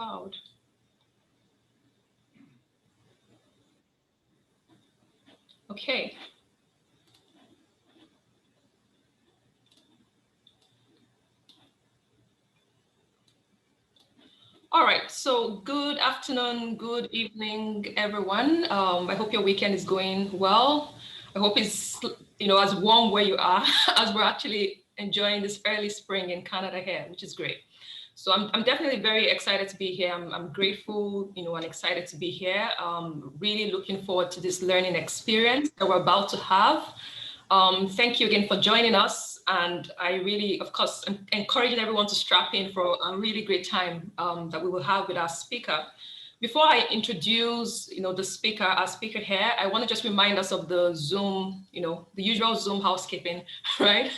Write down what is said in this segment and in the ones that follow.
loud. Okay. All right, so good afternoon, good evening, everyone. I hope your weekend is going well. I hope it's, as warm where you are as we're actually enjoying this early spring in Canada here, which is great. So I'm definitely very excited to be here. I'm grateful, and excited to be here. Really looking forward to this learning experience that we're about to have. Thank you again for joining us. And I really, of course, am encouraging everyone to strap in for a really great time that we will have with our speaker. Before I introduce, our speaker here, I want to just remind us of the Zoom, the usual Zoom housekeeping, right?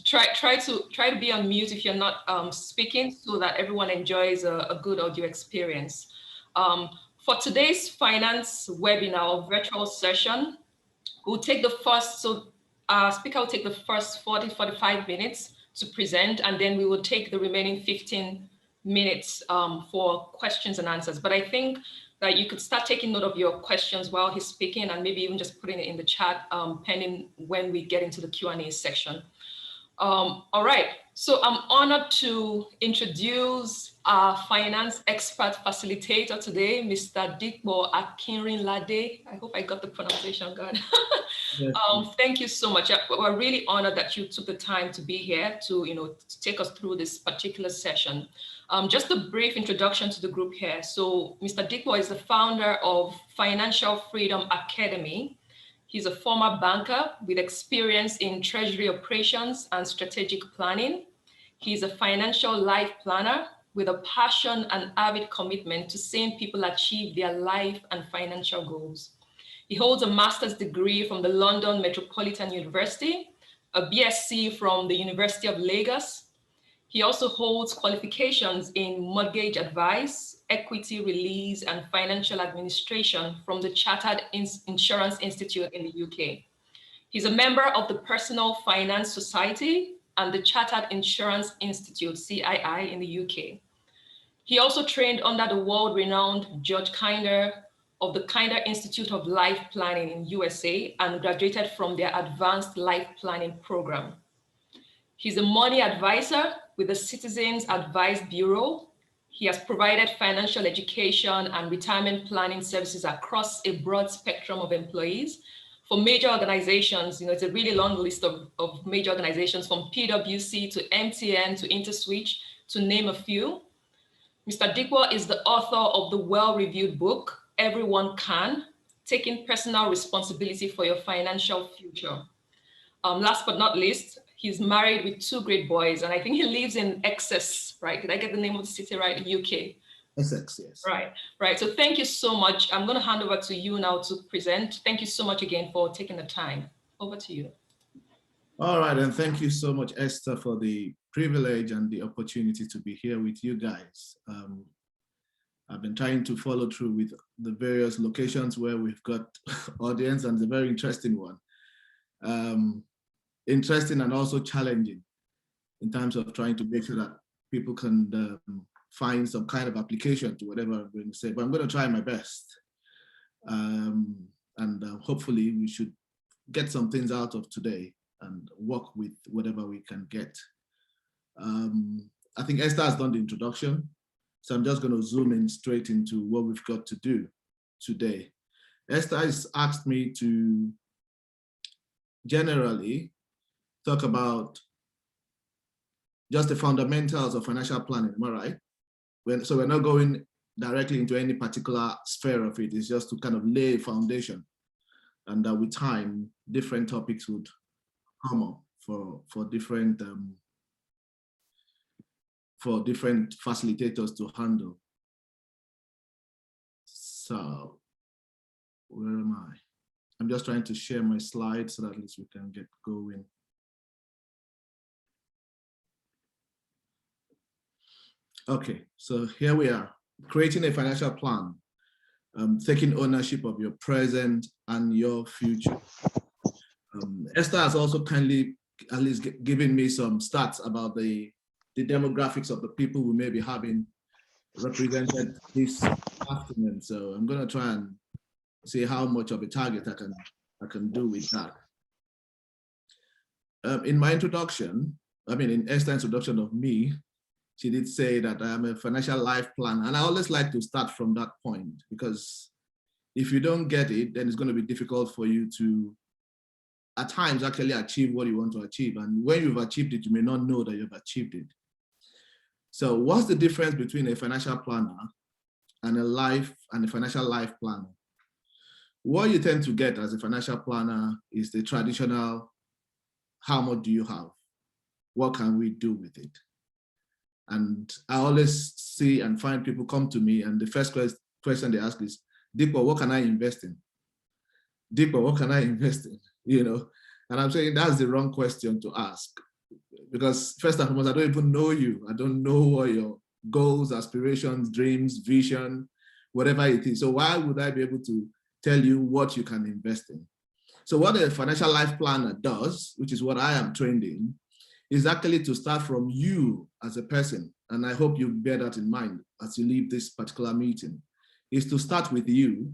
Try to be on mute if you're not speaking, so that everyone enjoys a good audio experience. For today's finance webinar virtual session, we'll take the first, our speaker will take the first 45 minutes to present, and then we will take the remaining 15 minutes for questions and answers. But I think that you could start taking note of your questions while he's speaking, and maybe even just putting it in the chat pending when we get into the Q&A section. All right, so I'm honored to introduce our finance expert facilitator today, Mr. Dipo Akinrinlade. I hope I got the pronunciation good. Yes. Thank you so much. We're really honored that you took the time to be here to, to take us through this particular session. Just a brief introduction to the group here. So Mr. Dipo is the founder of Financial Freedom Academy. He's a former banker with experience in treasury operations and strategic planning. He's a financial life planner with a passion and avid commitment to seeing people achieve their life and financial goals. He holds a master's degree from the London Metropolitan University, a BSc from the University of Lagos. He also holds qualifications in mortgage advice, equity release, and financial administration from the Chartered Insurance Institute in the UK. He's a member of the Personal Finance Society and the Chartered Insurance Institute, CII, in the UK. He also trained under the world-renowned George Kinder of the Kinder Institute of Life Planning in USA and graduated from their Advanced Life Planning program. He's a money advisor with the Citizens Advice Bureau. He has provided financial education and retirement planning services across a broad spectrum of employees for major organizations. It's a really long list of major organizations, from PwC to MTN to InterSwitch, to name a few. Mr. Dipo is the author of the well-reviewed book, Everyone Can, Taking Personal Responsibility for Your Financial Future. Last but not least, he's married with 2 great boys, and I think he lives in Essex, right? Did I get the name of the city right? UK. Essex, yes. Right. So thank you so much. I'm going to hand over to you now to present. Thank you so much again for taking the time. Over to you. All right, and thank you so much, Esther, for the privilege and the opportunity to be here with you guys. I've been trying to follow through with the various locations where we've got audience, and it's a very interesting one. Interesting and also challenging in terms of trying to make sure that people can find some kind of application to whatever I'm going to say, but I'm going to try my best. Hopefully we should get some things out of today and work with whatever we can get. I think Esther has done the introduction, so I'm just going to zoom in straight into what we've got to do today. Esther has asked me to generally talk about just the fundamentals of financial planning, am I right? So we're not going directly into any particular sphere of it. It's just to kind of lay a foundation, and with time, different topics would come up for different facilitators to handle. So where am I? I'm just trying to share my slides so that at least we can get going. Okay, so here we are, creating a financial plan, taking ownership of your present and your future. Esther has also kindly at least given me some stats about the demographics of the people we may be having represented this afternoon. So I'm going to try and see how much of a target I can do with that. In my introduction, in Esther's introduction of me, she did say that I am a financial life planner. And I always like to start from that point, because if you don't get it, then it's going to be difficult for you to, at times, actually achieve what you want to achieve. And when you've achieved it, you may not know that you've achieved it. So what's the difference between a financial planner and a financial life planner? What you tend to get as a financial planner is the traditional, how much do you have? What can we do with it? And I always see and find people come to me, and the first question they ask is, Dipo, what can I invest in? Dipo, what can I invest in? And I'm saying that's the wrong question to ask, because first and foremost, I don't even know you. I don't know what your goals, aspirations, dreams, vision, whatever it is. So why would I be able to tell you what you can invest in? So what a financial life planner does, which is what I am trained in, is actually to start from you as a person. And I hope you bear that in mind as you leave this particular meeting, is to start with you.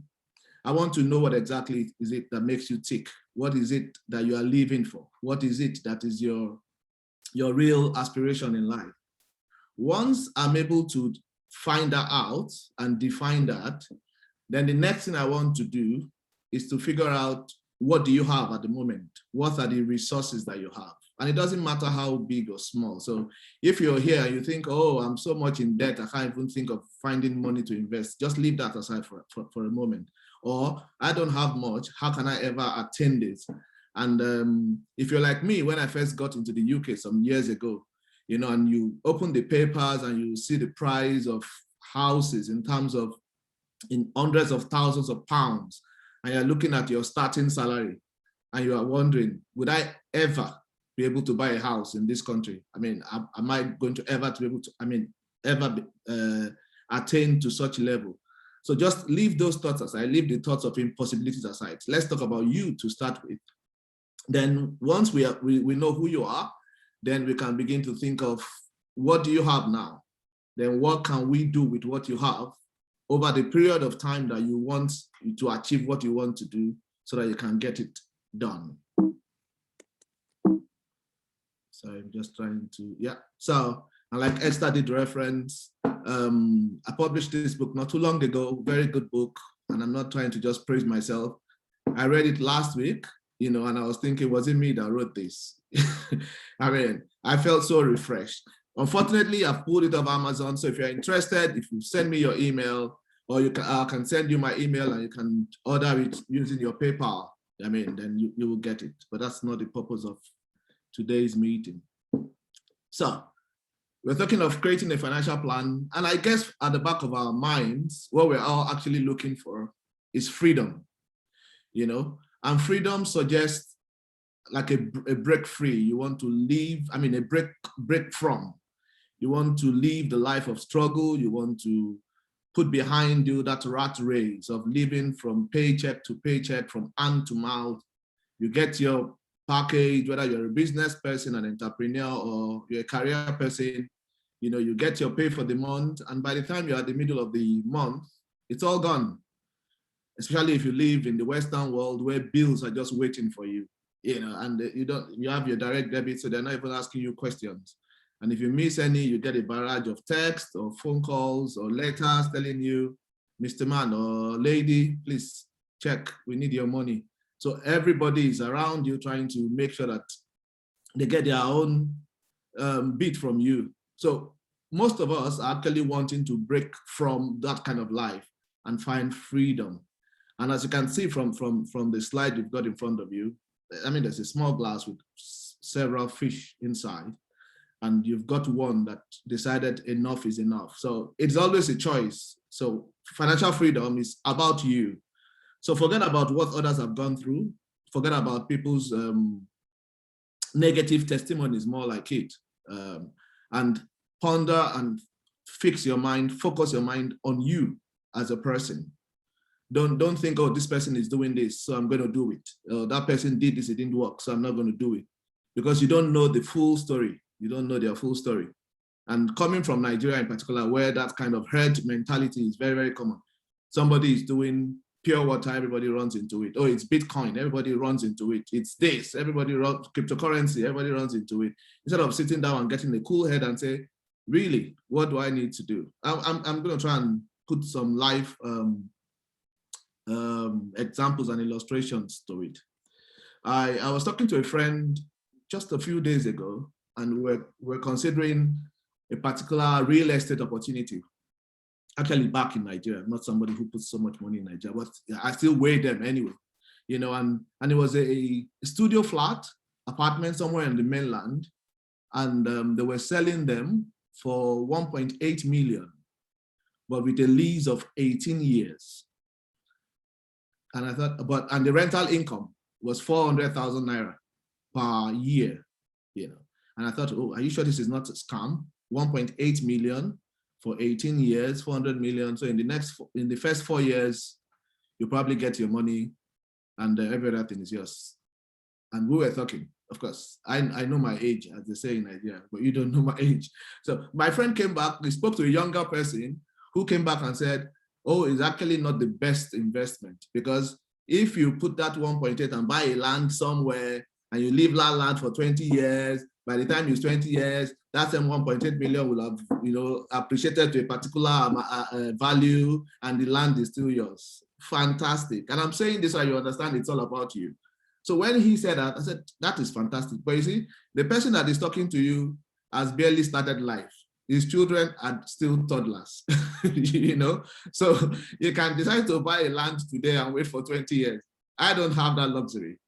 I want to know what exactly is it that makes you tick? What is it that you are living for? What is it that is your real aspiration in life? Once I'm able to find that out and define that, then the next thing I want to do is to figure out, what do you have at the moment? What are the resources that you have? And it doesn't matter how big or small. So if you're here and you think, oh, I'm so much in debt, I can't even think of finding money to invest, just leave that aside for a moment. Or I don't have much, how can I ever attain this? And if you're like me, when I first got into the UK some years ago, and you open the papers and you see the price of houses in terms of in hundreds of thousands of pounds, and you're looking at your starting salary, and you are wondering, would I ever be able to buy a house in this country? Am I going to ever be able to, attain to such a level? So just leave those thoughts aside, leave the thoughts of impossibilities aside. Let's talk about you to start with. Then once we know who you are, then we can begin to think of, what do you have now? Then what can we do with what you have over the period of time that you want to achieve what you want to do, so that you can get it done. So I'm just trying to, yeah. So, and like Esther did reference, I published this book not too long ago, very good book, and I'm not trying to just praise myself. I read it last week, and I was thinking, was it me that wrote this? I felt so refreshed. Unfortunately, I've pulled it off Amazon. So if you're interested, if you send me your email, or I can send you my email and you can order it using your PayPal, then you will get it. But that's not the purpose of today's meeting. So we're talking of creating a financial plan. And I guess at the back of our minds, what we're all actually looking for is freedom, and freedom suggests like a break free. You want to leave, a break from. You want to live the life of struggle. You want to put behind you that rat race of living from paycheck to paycheck, from hand to mouth. You get your package, whether you're a business person, an entrepreneur, or you're a career person, you get your pay for the month. And by the time you're at the middle of the month, it's all gone. Especially if you live in the Western world where bills are just waiting for you, and you have your direct debit, so they're not even asking you questions. And if you miss any, you get a barrage of text or phone calls or letters telling you, Mr. Man or lady, please check, we need your money. So everybody is around you trying to make sure that they get their own bit from you. So most of us are actually wanting to break from that kind of life and find freedom. And as you can see from the slide you've got in front of you, there's a small glass with several fish inside. And you've got one that decided enough is enough. So it's always a choice. So financial freedom is about you. So forget about what others have gone through. Forget about people's negative testimonies, more like it. And ponder and fix your mind, focus your mind on you as a person. Don't think, oh, this person is doing this, so I'm going to do it. That person did this, it didn't work, so I'm not going to do it. Because you don't know the full story. You don't know their full story. And coming from Nigeria in particular, where that kind of herd mentality is very, very common. Somebody is doing pure water, everybody runs into it. Oh, it's Bitcoin, everybody runs into it. It's this, everybody runs, cryptocurrency, everybody runs into it. Instead of sitting down and getting a cool head and say, really, what do I need to do? I'm going to try and put some live examples and illustrations to it. I was talking to a friend just a few days ago, and we're considering a particular real estate opportunity. Actually back in Nigeria, not somebody who puts so much money in Nigeria, but I still weigh them anyway, you know, and it was a studio flat apartment somewhere in the mainland, and they were selling them for 1.8 million, but with a lease of 18 years. And I thought, and the rental income was 400,000 naira per year, you know. And I thought, oh, are you sure this is not a scam? 1.8 million for 18 years, 400 million. So in the first 4 years, you probably get your money and every other thing is yours. And we were talking, of course, I know my age, as they say in Nigeria, but you don't know my age. So my friend came back, he spoke to a younger person who came back and said, oh, it's actually not the best investment, because if you put that 1.8 and buy a land somewhere and you leave that land for 20 years, by the time it's 20 years, that same 1.8 million will have, you know, appreciated to a particular value, and the land is still yours. Fantastic. And I'm saying this so you understand it's all about you. So when he said that, I said, that is fantastic. But you see, the person that is talking to you has barely started life. His children are still toddlers, you know? So you can decide to buy a land today and wait for 20 years. I don't have that luxury.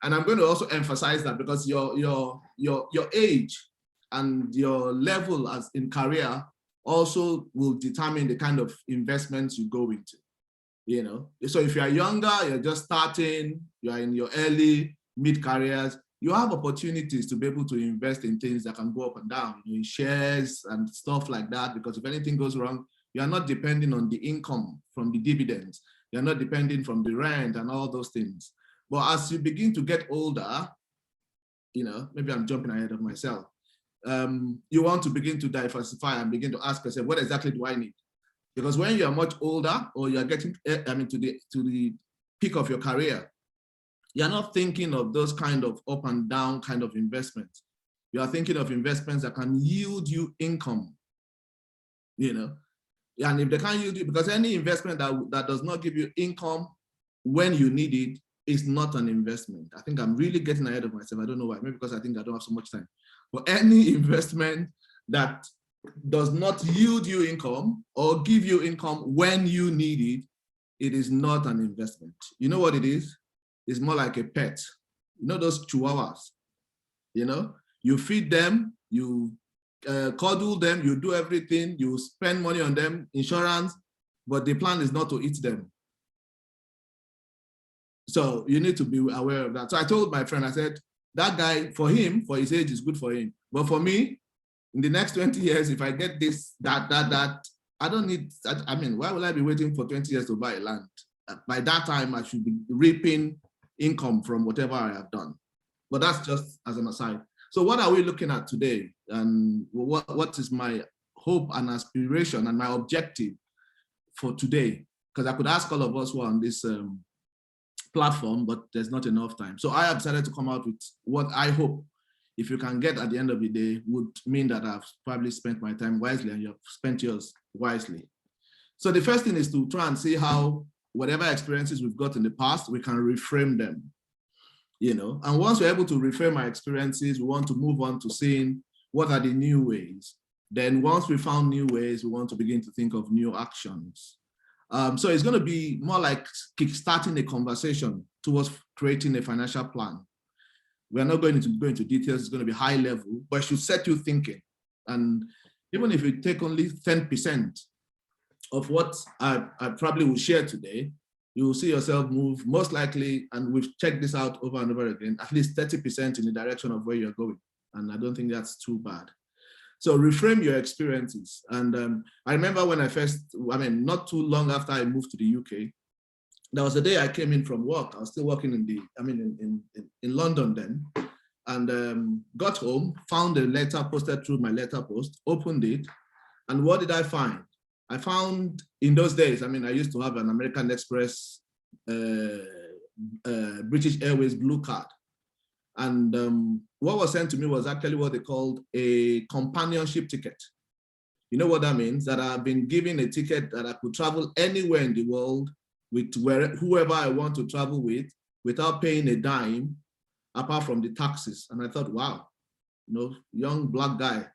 And I'm going to also emphasize that, because your age and your level as in career also will determine the kind of investments you go into, you know? So if you're younger, you're just starting, you're in your early, mid careers, you have opportunities to be able to invest in things that can go up and down, in shares and stuff like that, because if anything goes wrong, you are not depending on the income from the dividends. You're not depending from the rent and all those things. But as you begin to get older, you know, maybe I'm jumping ahead of myself, you want to begin to diversify and begin to ask yourself, what exactly do I need? Because when you're much older, or you're getting, to the peak of your career, you're not thinking of those kind of up and down kind of investments. You are thinking of investments that can yield you income, you know? And if they can't yield you, because any investment that does not give you income when you need it is not an investment. I think I'm really getting ahead of myself. I don't know why, maybe because I think I don't have so much time. But any investment that does not yield you income or give you income when you need it, it is not an investment. You know what it is? It's more like a pet. You know those chihuahuas, you know? You feed them, you cuddle them, you do everything, you spend money on them, insurance, but the plan is not to eat them. So you need to be aware of that. So I told my friend, I said, that guy, for him, for his age, is good for him. But for me, in the next 20 years, if I get this, that, I don't need, I mean, why will I be waiting for 20 years to buy a land? By that time, I should be reaping income from whatever I have done. But that's just as an aside. So what are we looking at today? And what is my hope and aspiration and my objective for today? Because I could ask all of us who are on this platform, but there's not enough time. So I have decided to come out with what I hope, if you can get at the end of the day, would mean that I've probably spent my time wisely and you've spent yours wisely. So the first thing is to try and see how whatever experiences we've got in the past, we can reframe them, you know? And once we're able to reframe our experiences, we want to move on to seeing what are the new ways. Then once we found new ways, we want to begin to think of new actions. So it's going to be more like kickstarting a conversation towards creating a financial plan. We're not going to go into details, it's going to be high level, but it should set you thinking. And even if you take only 10% of what I probably will share today, you will see yourself move most likely, and we've checked this out over and over again, at least 30% in the direction of where you're going. And I don't think that's too bad. So reframe your experiences. And I remember when not too long after I moved to the UK, there was a day I came in from work. I was still working in London then. and got home, found a letter posted through my letter post, opened it, and what did I find? I found in those days, I mean, I used to have an American Express, British Airways blue card. And what was sent to me was actually what they called a companionship ticket. You know what that means? That I've been given a ticket that I could travel anywhere in the world with whoever I want to travel with without paying a dime, apart from the taxes. And I thought, wow, you know, young black guy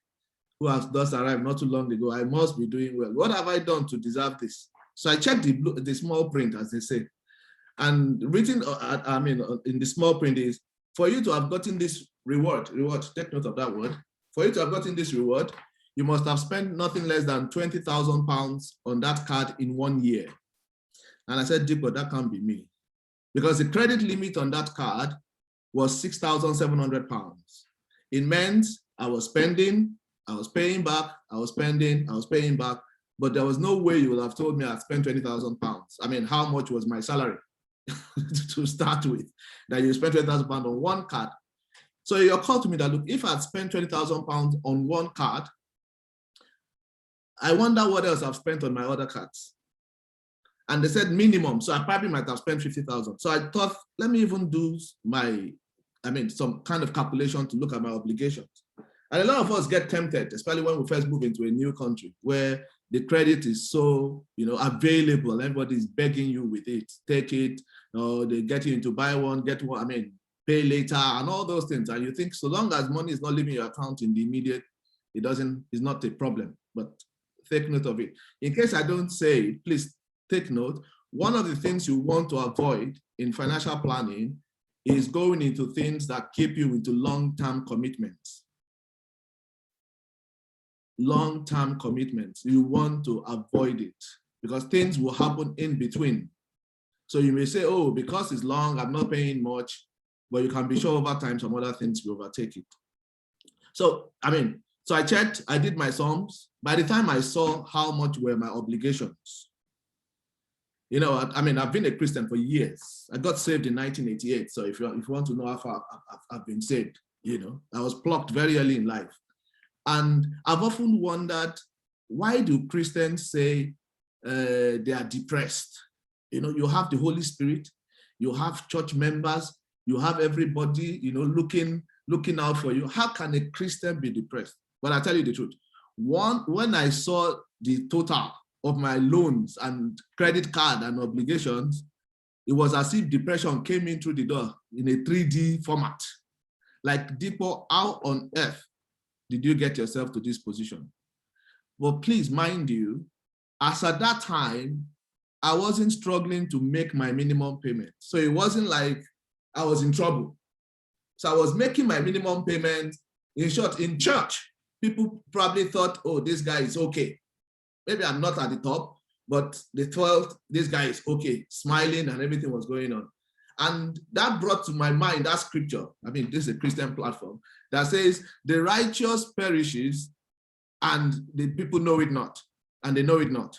who has just arrived not too long ago, I must be doing well. What have I done to deserve this? So I checked the small print, as they say. And written, I mean, in the small print is, for you to have gotten this reward, take note of that word. For you to have gotten this reward, you must have spent nothing less than £20,000 on that card in 1 year. And I said, Dipo, that can't be me. Because the credit limit on that card was £6,700. It meant I was spending, I was paying back, I was spending, I was paying back, but there was no way you would have told me I'd spent £20,000. I mean, how much was my salary to start with, that you spent £20,000 on one card? So it occurred to me that, look, if I'd spent £20,000 on one card, I wonder what else I've spent on my other cards. And they said minimum, so I probably might have spent 50,000. So I thought, let me even do some kind of calculation to look at my obligations. And a lot of us get tempted, especially when we first move into a new country where the credit is so, available. Everybody's begging you with it. Take it, or they get you into buy one, get one, pay later, and all those things. And you think so long as money is not leaving your account in the immediate, it's not a problem. But take note of it. In case I don't say it, please take note. One of the things you want to avoid in financial planning is going into things that keep you into long-term commitments. Long-term commitments, you want to avoid it because things will happen in between. So you may say, oh, because it's long, I'm not paying much, but you can be sure over time some other things will overtake it. So, so I checked, I did my sums. By the time I saw how much were my obligations, I've been a Christian for years. I got saved in 1988. So if you want to know how far I've been saved, I was plucked very early in life. And I've often wondered, why do Christians say they are depressed? You have the Holy Spirit, you have church members, you have everybody, looking out for you. How can a Christian be depressed? But I tell you the truth. When I saw the total of my loans and credit card and obligations, it was as if depression came in through the door in a 3D format. Like, Dipo, how on earth did you get yourself to this position? Well, please mind you, as at that time, I wasn't struggling to make my minimum payment. So it wasn't like I was in trouble. So I was making my minimum payment. In short, in church, people probably thought, oh, this guy is okay. Maybe I'm not at the top, but they thought this guy is okay, smiling and everything was going on. And that brought to my mind that scripture. This is a Christian platform that says the righteous perishes and the people know it not, and they know it not.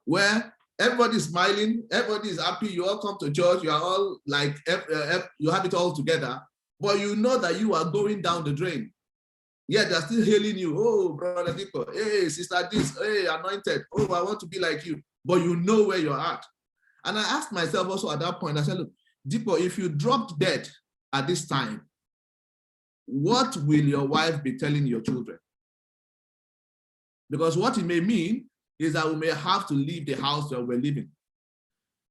Where everybody's smiling, everybody is happy, you all come to church, you are all like, you have it all together, but you know that you are going down the drain. Yet they're still hailing you. Oh, brother Dipo, hey, sister this, hey, anointed. Oh, I want to be like you. But you know where you're at. And I asked myself also at that point, I said, look, Dipo, if you dropped dead at this time, what will your wife be telling your children? Because what it may mean is that we may have to leave the house where we're living.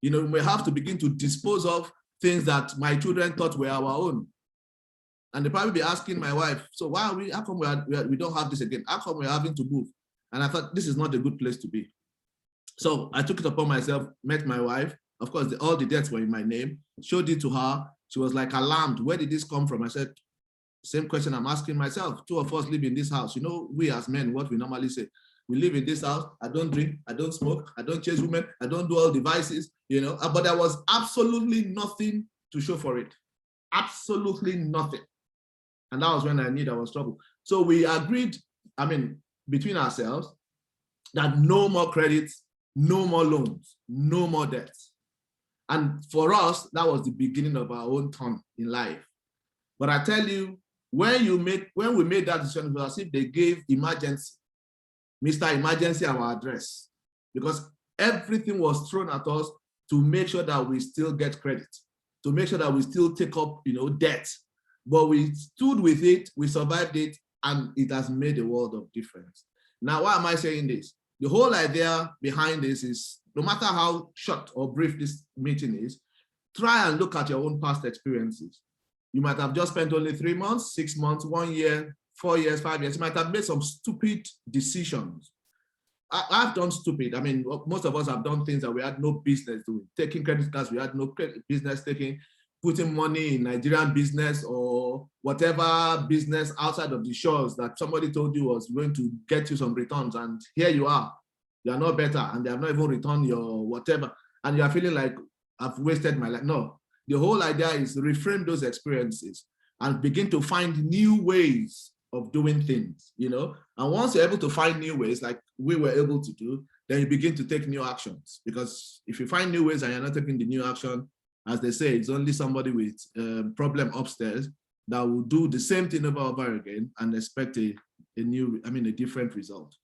We may have to begin to dispose of things that my children thought were our own. And they probably be asking my wife, so how come we don't have this again? How come we're having to move? And I thought, this is not a good place to be. So I took it upon myself, met my wife. Of course, all the debts were in my name, showed it to her. She was like alarmed. Where did this come from? I said, same question I'm asking myself. Two of us live in this house. We as men, what we normally say, we live in this house. I don't drink, I don't smoke, I don't chase women, I don't do all the vices, but there was absolutely nothing to show for it. Absolutely nothing. And that was when I knew there was trouble. So we agreed, between ourselves, that no more credits, no more loans, no more debts. And for us, that was the beginning of our own turn in life. But I tell you, when we made that decision, it was as if they gave emergency, Mr. Emergency, our address, because everything was thrown at us to make sure that we still get credit, to make sure that we still take up, debt. But we stood with it, we survived it, and it has made a world of difference. Now, why am I saying this? The whole idea behind this is, no matter how short or brief this meeting is, try and look at your own past experiences. You might have just spent only 3 months, 6 months, 1 year, 4 years, 5 years. You might have made some stupid decisions. I've done stupid. I mean, most of us have done things that we had no business doing. Taking credit cards, we had no business taking, putting money in Nigerian business or whatever business outside of the shores that somebody told you was going to get you some returns. And here you are. You are not better, and they have not even returned your whatever. And you are feeling like, I've wasted my life. No, the whole idea is to reframe those experiences and begin to find new ways of doing things, And once you're able to find new ways, like we were able to do, then you begin to take new actions. Because if you find new ways and you're not taking the new action, as they say, it's only somebody with a problem upstairs that will do the same thing over and over again and expect a different result.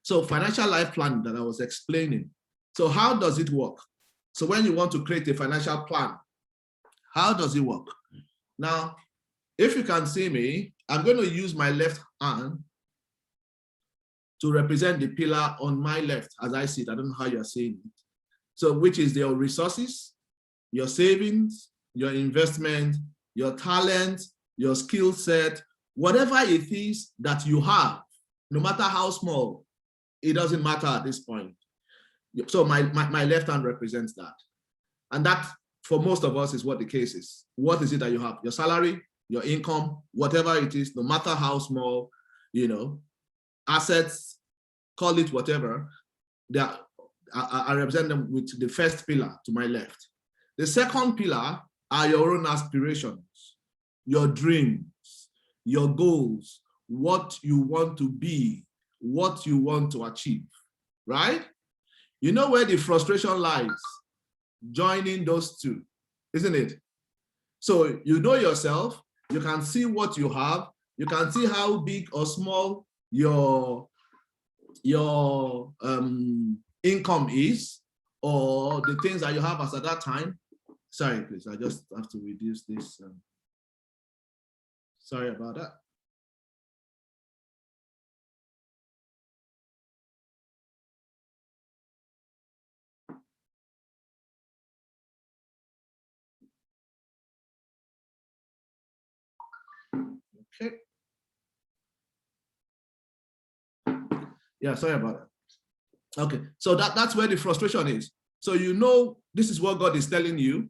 So financial life planning that I was explaining. So how does it work? So when you want to create a financial plan, how does it work? Now, if you can see me, I'm going to use my left hand to represent the pillar on my left as I see it. I don't know how you're seeing it. So which is your resources, your savings, your investment, your talent, your skill set, whatever it is that you have, no matter how small, it doesn't matter at this point. So my left hand represents that. And that, for most of us, is what the case is. What is it that you have? Your salary, your income, whatever it is, no matter how small, assets, call it whatever, I represent them with the first pillar to my left. The second pillar are your own aspirations, your dreams, your goals, what you want to be, what you want to achieve, right? You know where the frustration lies? Joining those two, isn't it? So you know yourself, you can see what you have, you can see how big or small your income is, or the things that you have as at that time. Sorry, please, I just have to reduce this. Sorry about that. Okay. Yeah, sorry about that. Okay, so that's where the frustration is. So this is what God is telling you,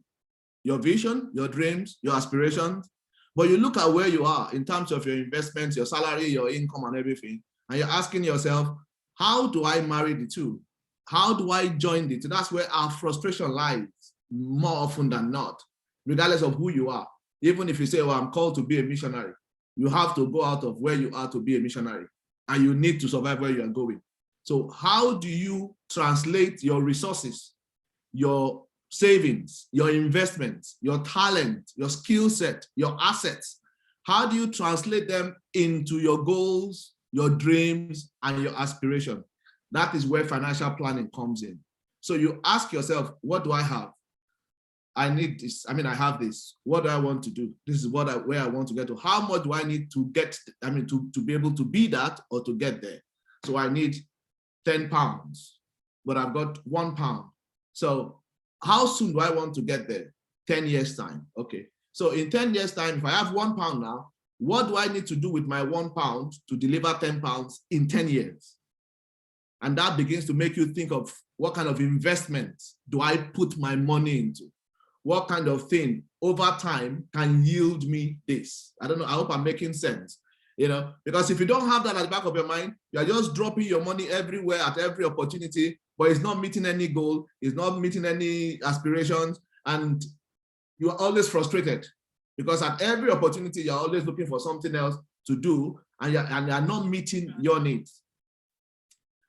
your vision, your dreams, your aspirations, but you look at where you are in terms of your investments, your salary, your income and everything, and you're asking yourself, how do I marry the two? How do I join the two? That's where our frustration lies more often than not, regardless of who you are. Even if you say, well, I'm called to be a missionary, you have to go out of where you are to be a missionary, and you need to survive where you are going. So how do you translate your resources, your savings, your investments, your talent, your skill set, your assets? How do you translate them into your goals, your dreams, and your aspiration? That is where financial planning comes in. So you ask yourself, what do I have? I need this. I have this. What do I want to do? This is where I want to get to. How much do I need to get, to be able to be that or to get there? So I need 10 pounds, but I've got 1 pound. So how soon do I want to get there? 10 years time. Okay. So in 10 years time, if I have 1 pound now, what do I need to do with my 1 pound to deliver 10 pounds in 10 years? And that begins to make you think of what kind of investment do I put my money into? What kind of thing over time can yield me this? I don't know. I hope I'm making sense. Because if you don't have that at the back of your mind, you're just dropping your money everywhere at every opportunity, but it's not meeting any goal, it's not meeting any aspirations, and you are always frustrated because at every opportunity, you're always looking for something else to do, and you're not meeting your needs.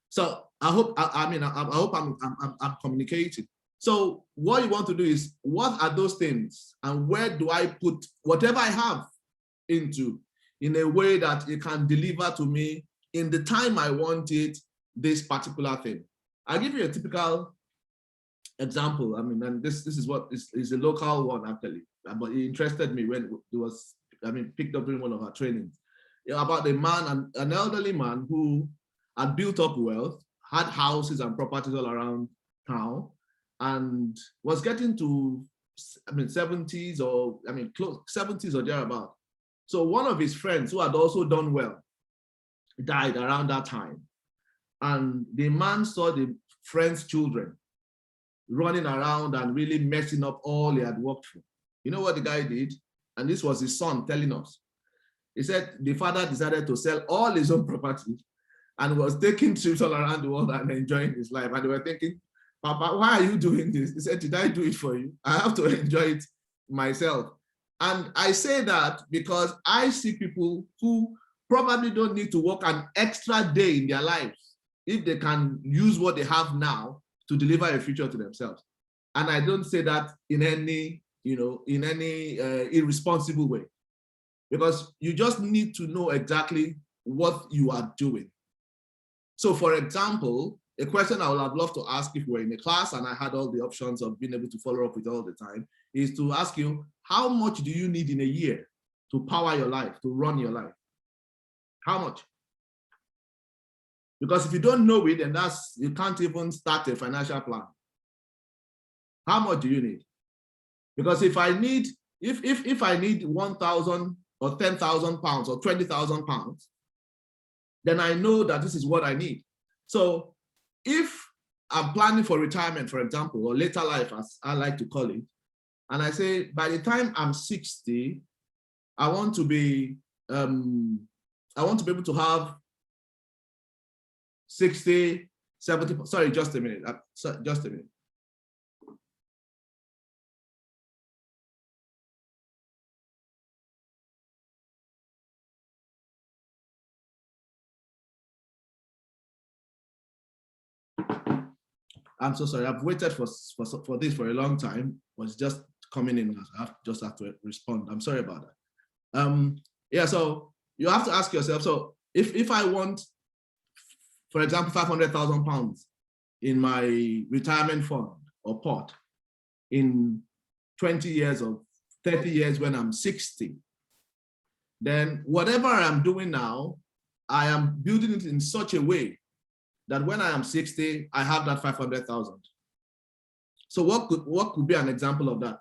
So I hope I'm communicating. So what you want to do is, what are those things and where do I put whatever I have into in a way that it can deliver to me in the time I want it, this particular thing. I'll give you a typical example. I mean, and this is what is a local one actually, but it interested me when it was, picked up during one of our trainings, about a man, an elderly man who had built up wealth, had houses and properties all around town, and was getting to, 70s or, close 70s or thereabout. So one of his friends who had also done well died around that time. And the man saw the friend's children running around and really messing up all he had worked for. You know what the guy did? And this was his son telling us. He said the father decided to sell all his own property and was taking trips all around the world and enjoying his life. And they were thinking, Papa, why are you doing this? He said, did I do it for you? I have to enjoy it myself. And I say that because I see people who probably don't need to work an extra day in their lives if they can use what they have now to deliver a future to themselves. And I don't say that in any, irresponsible way, because you just need to know exactly what you are doing. So for example, a question I would have loved to ask if we were in a class and I had all the options of being able to follow up with all the time is to ask you, how much do you need in a year to power your life, to run your life? How much? Because if you don't know it, then you can't even start a financial plan. How much do you need? Because if I need 1,000 or 10,000 pounds or 20,000 pounds, then I know that this is what I need. So if I'm planning for retirement, for example, or later life, as I like to call it, and I say, by the time I'm 60, I want to be able to have 60, 70, sorry, just a minute, just a minute. I'm so sorry, I've waited for this for a long time, but it's just coming in. I just have to respond. I'm sorry about that. Yeah, so you have to ask yourself, so if I want, for example, 500,000 pounds in my retirement fund or pot in 20 years or 30 years when I'm 60, then whatever I'm doing now, I am building it in such a way that when I am 60, I have that 500,000. So what could be an example of that?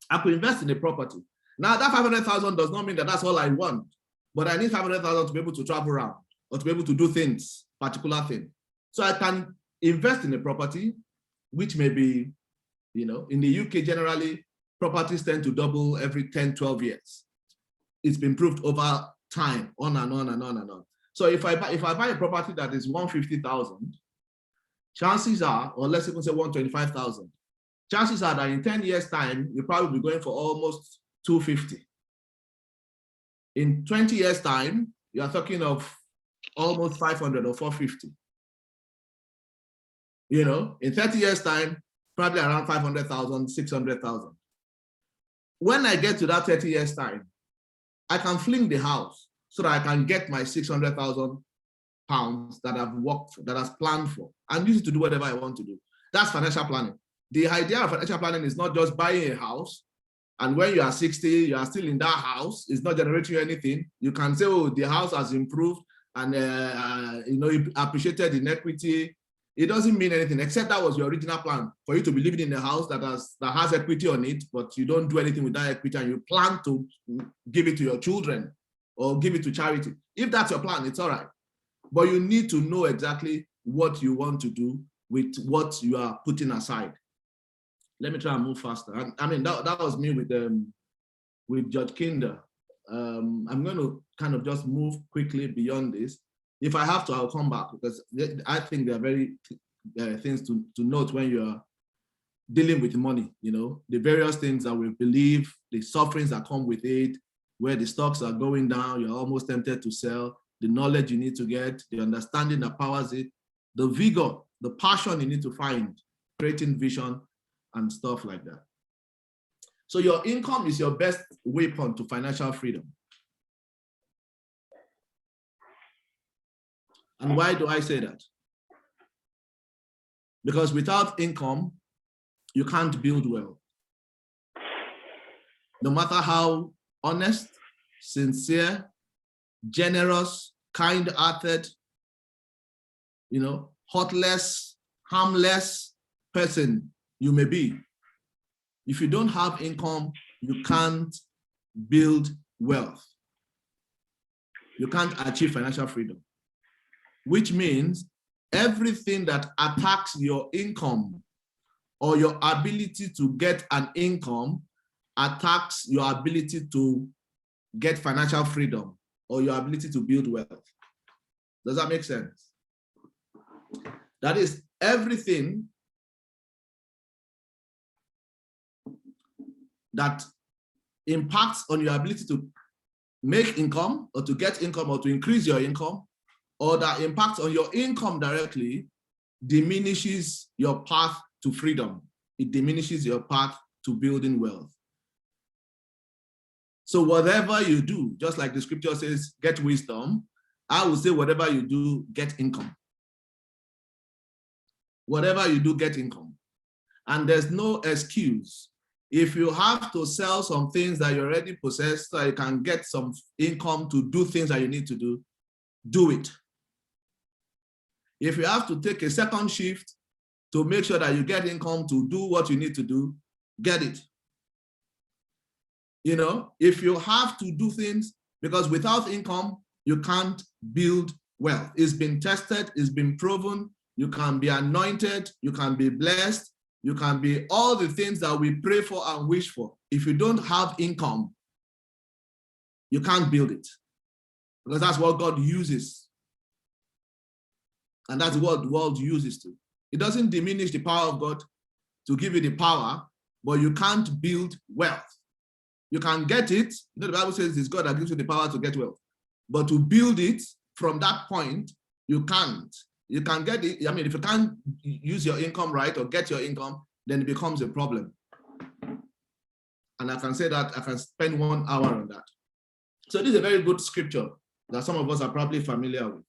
I could invest in a property. Now that 500,000 does not mean that that's all I want, but I need 500,000 to be able to travel around or to be able to do things, particular thing. So I can invest in a property, which may be, in the UK generally, properties tend to double every 10, 12 years. It's been proved over time, on and on and on and on. So if I buy a property that is 150,000, chances are, or let's even say 125,000, chances are that in 10 years time, you'll probably be going for almost 250. In 20 years time, you are talking of almost 500 or 450. In 30 years time, probably around 500,000, 600,000. When I get to that 30 years time, I can fling the house so that I can get my 600,000 pounds that I've worked for, that I've planned for, and use it to do whatever I want to do. That's financial planning. The idea of financial planning is not just buying a house, and when you are 60, you are still in that house, it's not generating you anything. You can say, oh, the house has improved and you appreciated in equity. It doesn't mean anything, except that was your original plan, for you to be living in a house that has equity on it, but you don't do anything with that equity and you plan to give it to your children or give it to charity. If that's your plan, it's all right. But you need to know exactly what you want to do with what you are putting aside. Let me try and move faster. That was me with Judge Kinder. I'm going to kind of just move quickly beyond this. If I have to, I'll come back, because I think there are very things to note when you're dealing with money, the various things that we believe, the sufferings that come with it, where the stocks are going down, you're almost tempted to sell, the knowledge you need to get, the understanding that powers it, the vigor, the passion you need to find, creating vision, and stuff like that. So your income is your best weapon to financial freedom. And why do I say that? Because without income, you can't build wealth. No matter how honest, sincere, generous, kind-hearted, heartless, harmless person you may be, if you don't have income, you can't build wealth. You can't achieve financial freedom, which means everything that attacks your income or your ability to get an income attacks your ability to get financial freedom or your ability to build wealth. Does that make sense? That is, everything that impacts on your ability to make income or to get income or to increase your income, or that impacts on your income directly, diminishes your path to freedom. It diminishes your path to building wealth. So whatever you do, just like the scripture says, get wisdom, I would say whatever you do, get income. Whatever you do, get income. And there's no excuse. If you have to sell some things that you already possess so you can get some income to do things that you need to do it. If you have to take a second shift to make sure that you get income to do what you need to do, get it. If you have to do things, because without income, you can't build wealth. It's been tested, it's been proven. You can be anointed, you can be blessed, you can be all the things that we pray for and wish for. If you don't have income, you can't build it, because that's what God uses. And that's what the world uses too. It doesn't diminish the power of God to give you the power, but you can't build wealth. You can get it. The Bible says it's God that gives you the power to get wealth. But to build it from that point, you can't. You can get it. I mean, if you can't use your income right or get your income, then it becomes a problem. And I can say that I can spend 1 hour on that. So this is a very good scripture that some of us are probably familiar with.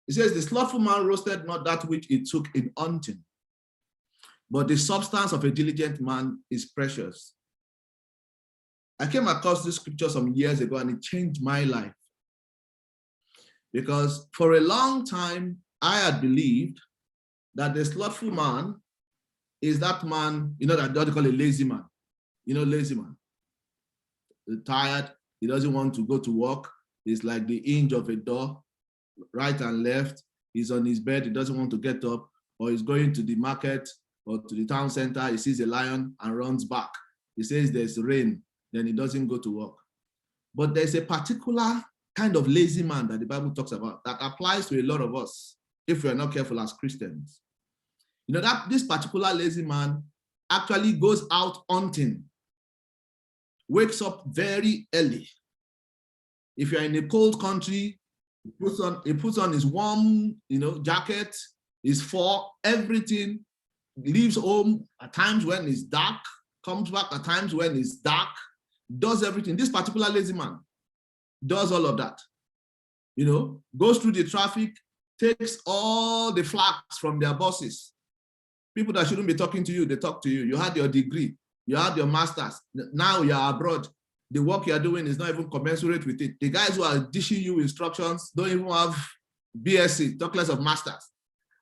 It says, the slothful man roasted not that which he took in hunting, but the substance of a diligent man is precious. I came across this scripture some years ago and it changed my life. Because for a long time, I had believed that the slothful man is that man, that they call a lazy man. Lazy man. He's tired, he doesn't want to go to work. He's like the hinge of a door, right and left. He's on his bed, he doesn't want to get up, or he's going to the market or to the town center, he sees a lion and runs back. He says there's rain, then he doesn't go to work. But there's a particular kind of lazy man that the Bible talks about that applies to a lot of us if we're not careful as Christians. That this particular lazy man actually goes out hunting, wakes up very early. If you're in a cold country, he puts on his warm, jacket, his fur, everything, leaves home at times when it's dark, comes back at times when it's dark, does everything. This particular lazy man does all of that, goes through the traffic, takes all the flags from their bosses. People that shouldn't be talking to you, they talk to you. You had your degree, you had your master's, now you're abroad. The work you're doing is not even commensurate with it. The guys who are dishing you instructions don't even have BSc, talk less of masters.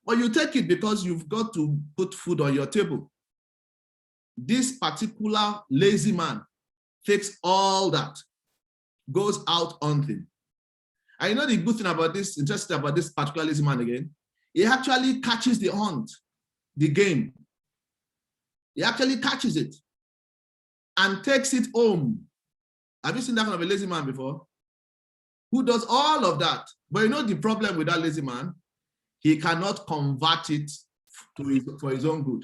But you take it because you've got to put food on your table. This particular lazy man takes all that, goes out hunting. And the good thing about this, interesting about this particular lazy man again, he actually catches the hunt, the game. He actually catches it and takes it home. Have you seen that kind of a lazy man before? Who does all of that? But the problem with that lazy man, he cannot convert it for his own good.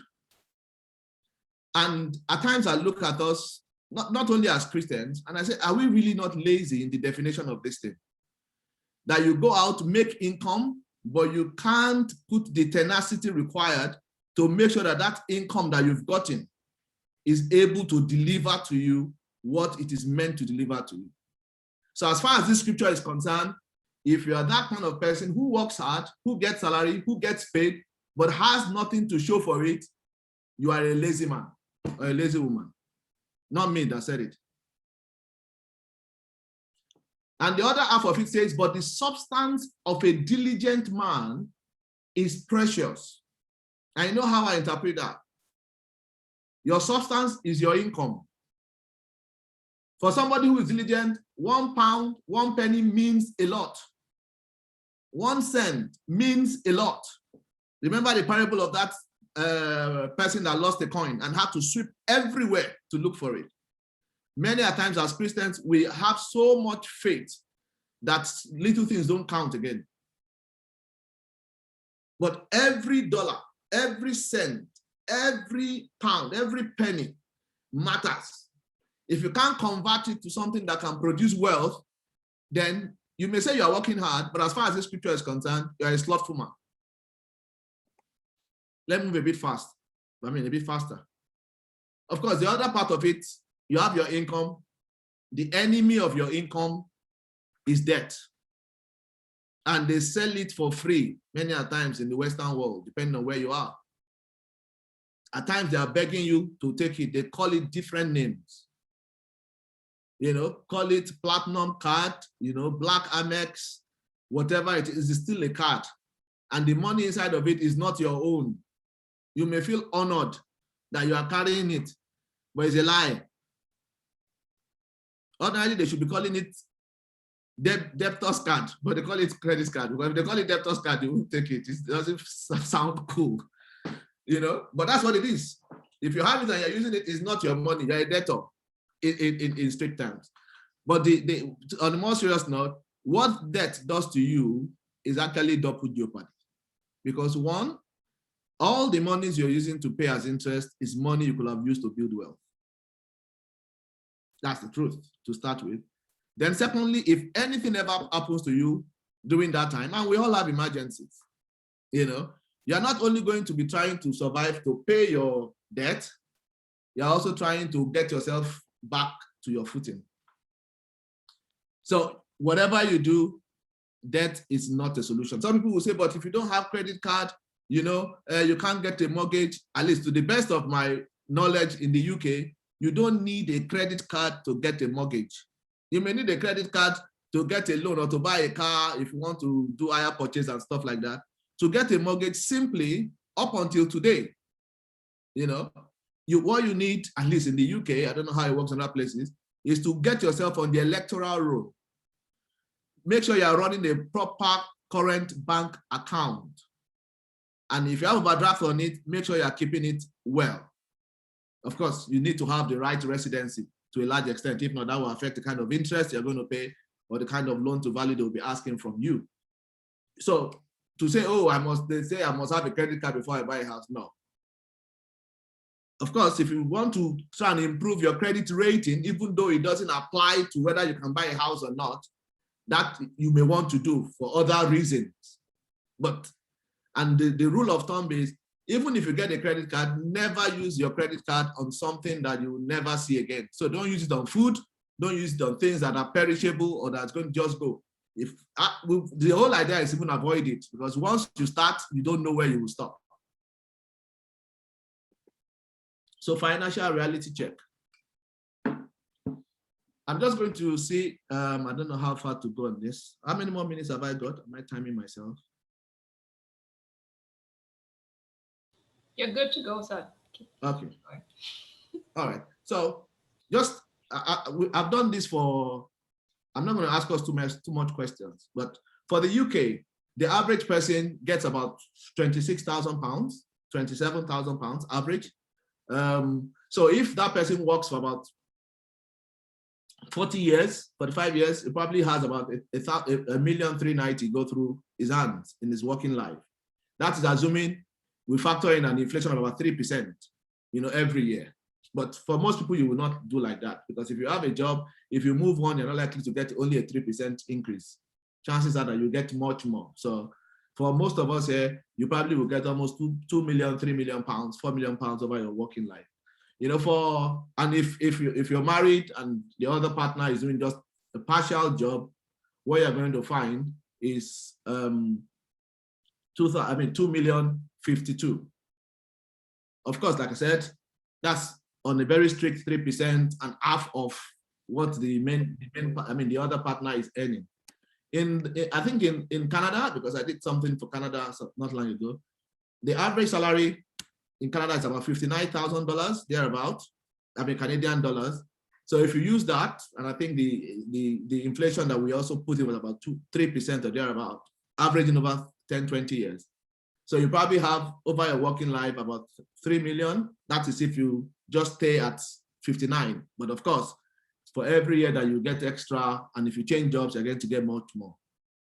And at times I look at us, not only as Christians, and I say, are we really not lazy in the definition of this thing? That you go out, make income, but you can't put the tenacity required to make sure that that income that you've gotten is able to deliver to you what it is meant to deliver to you. So as far as this scripture is concerned, if you are that kind of person who works hard, who gets salary, who gets paid, but has nothing to show for it, you are a lazy man or a lazy woman. Not me that said it. And the other half of it says, but the substance of a diligent man is precious. I know how I interpret that. Your substance is your income. For somebody who is diligent, 1 pound, 1 penny means a lot. 1 cent means a lot. Remember the parable of that person that lost a coin and had to sweep everywhere to look for it. Many a times as Christians, we have so much faith that little things don't count again. But every dollar, every cent, every pound, every penny matters. If you can't convert it to something that can produce wealth, then you may say you are working hard, but as far as this scripture is concerned, you are a slothful man. Let's move a bit fast. A bit faster. Of course, the other part of it, you have your income. The enemy of your income is debt. And they sell it for free many a times in the Western world, depending on where you are. At times they are begging you to take it. They call it different names. Call it platinum card, black Amex, whatever it is, it's still a card. And the money inside of it is not your own. You may feel honored that you are carrying it, but it's a lie. Ordinarily, they should be calling it debtor's card, but they call it credit card. Because if they call it debtor's card, you won't take it. It doesn't sound cool, but that's what it is. If you have it and you're using it, it's not your money. You're a debtor in strict terms. But on a more serious note, what debt does to you is actually double jeopardy. Because one, all the monies you're using to pay as interest is money you could have used to build wealth. That's the truth to start with. Then secondly, if anything ever happens to you during that time, and we all have emergencies, you're not only going to be trying to survive to pay your debt, you're also trying to get yourself back to your footing. So whatever you do, debt is not a solution. Some people will say, but if you don't have credit card, you can't get a mortgage. At least to the best of my knowledge in the UK, you don't need a credit card to get a mortgage. You may need a credit card to get a loan or to buy a car if you want to do higher purchase and stuff like that. To get a mortgage, simply up until today, what you need, at least in the UK, I don't know how it works in other places, is to get yourself on the electoral roll. Make sure you are running a proper current bank account. And if you have overdraft on it, make sure you are keeping it well. Of course, you need to have the right residency to a large extent. If not, that will affect the kind of interest you're going to pay or the kind of loan to value they'll be asking from you. So to say, oh, I must have a credit card before I buy a house, no. Of course, if you want to try and improve your credit rating, even though it doesn't apply to whether you can buy a house or not, that you may want to do for other reasons. And the rule of thumb is, even if you get a credit card, never use your credit card on something that you will never see again. So don't use it on food, don't use it on things that are perishable or that's going to just go. The whole idea is even avoid it, because once you start, you don't know where you will stop. So financial reality check. I'm just going to see, I don't know how far to go on this. How many more minutes have I got? Am I timing myself? You're good to go, sir. Okay. All right. So just, I've done this for, I'm not going to ask us too much questions, but for the UK, the average person gets about 26,000 pounds, 27,000 pounds average. So if that person works for about 40 years, 45 years, it probably has about 1,390,000 go through his hands in his working life. That is assuming we factor in an inflation of about 3%, every year. But for most people, you will not do like that, because if you have a job, if you move on, you're not likely to get only a 3% increase. Chances are that you get much more. So For most of us here, you probably will get almost 2 million, 3 million pounds, 4 million pounds over your working life. You know, and if you're married and the other partner is doing just a partial job, what you're going to find is 2,052. Of course, like I said, that's on a very strict 3% and half of what the other partner is earning. I think in Canada, because I did something for Canada not long ago, the average salary in Canada is about $59,000 thereabout, Canadian dollars. So if you use that, and I think the inflation that we also put in was about 3% or thereabout, averaging over 10, 20 years. So you probably have over your working life about 3 million. That is if you just stay at 59. But of course, for every year that you get extra, and if you change jobs, you're going to get much more.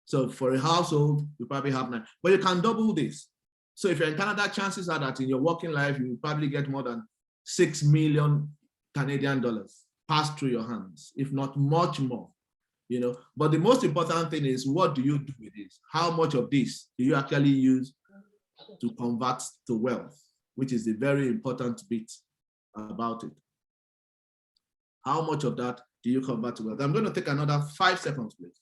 So for a household, you probably have 9. But you can double this. So if you're in Canada, chances are that in your working life, you probably get more than 6 million Canadian dollars passed through your hands, if not much more. You know, but the most important thing is, what do you do with this? How much of this do you actually use to convert to wealth, which is the very important bit about it. How much of that do you convert to wealth? I'm going to take another 5 seconds, please.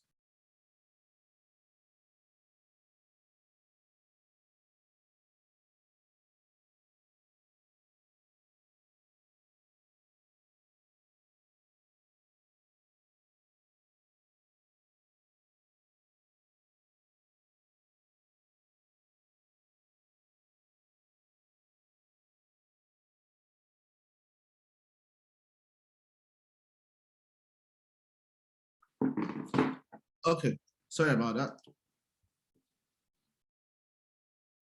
Okay, sorry about that.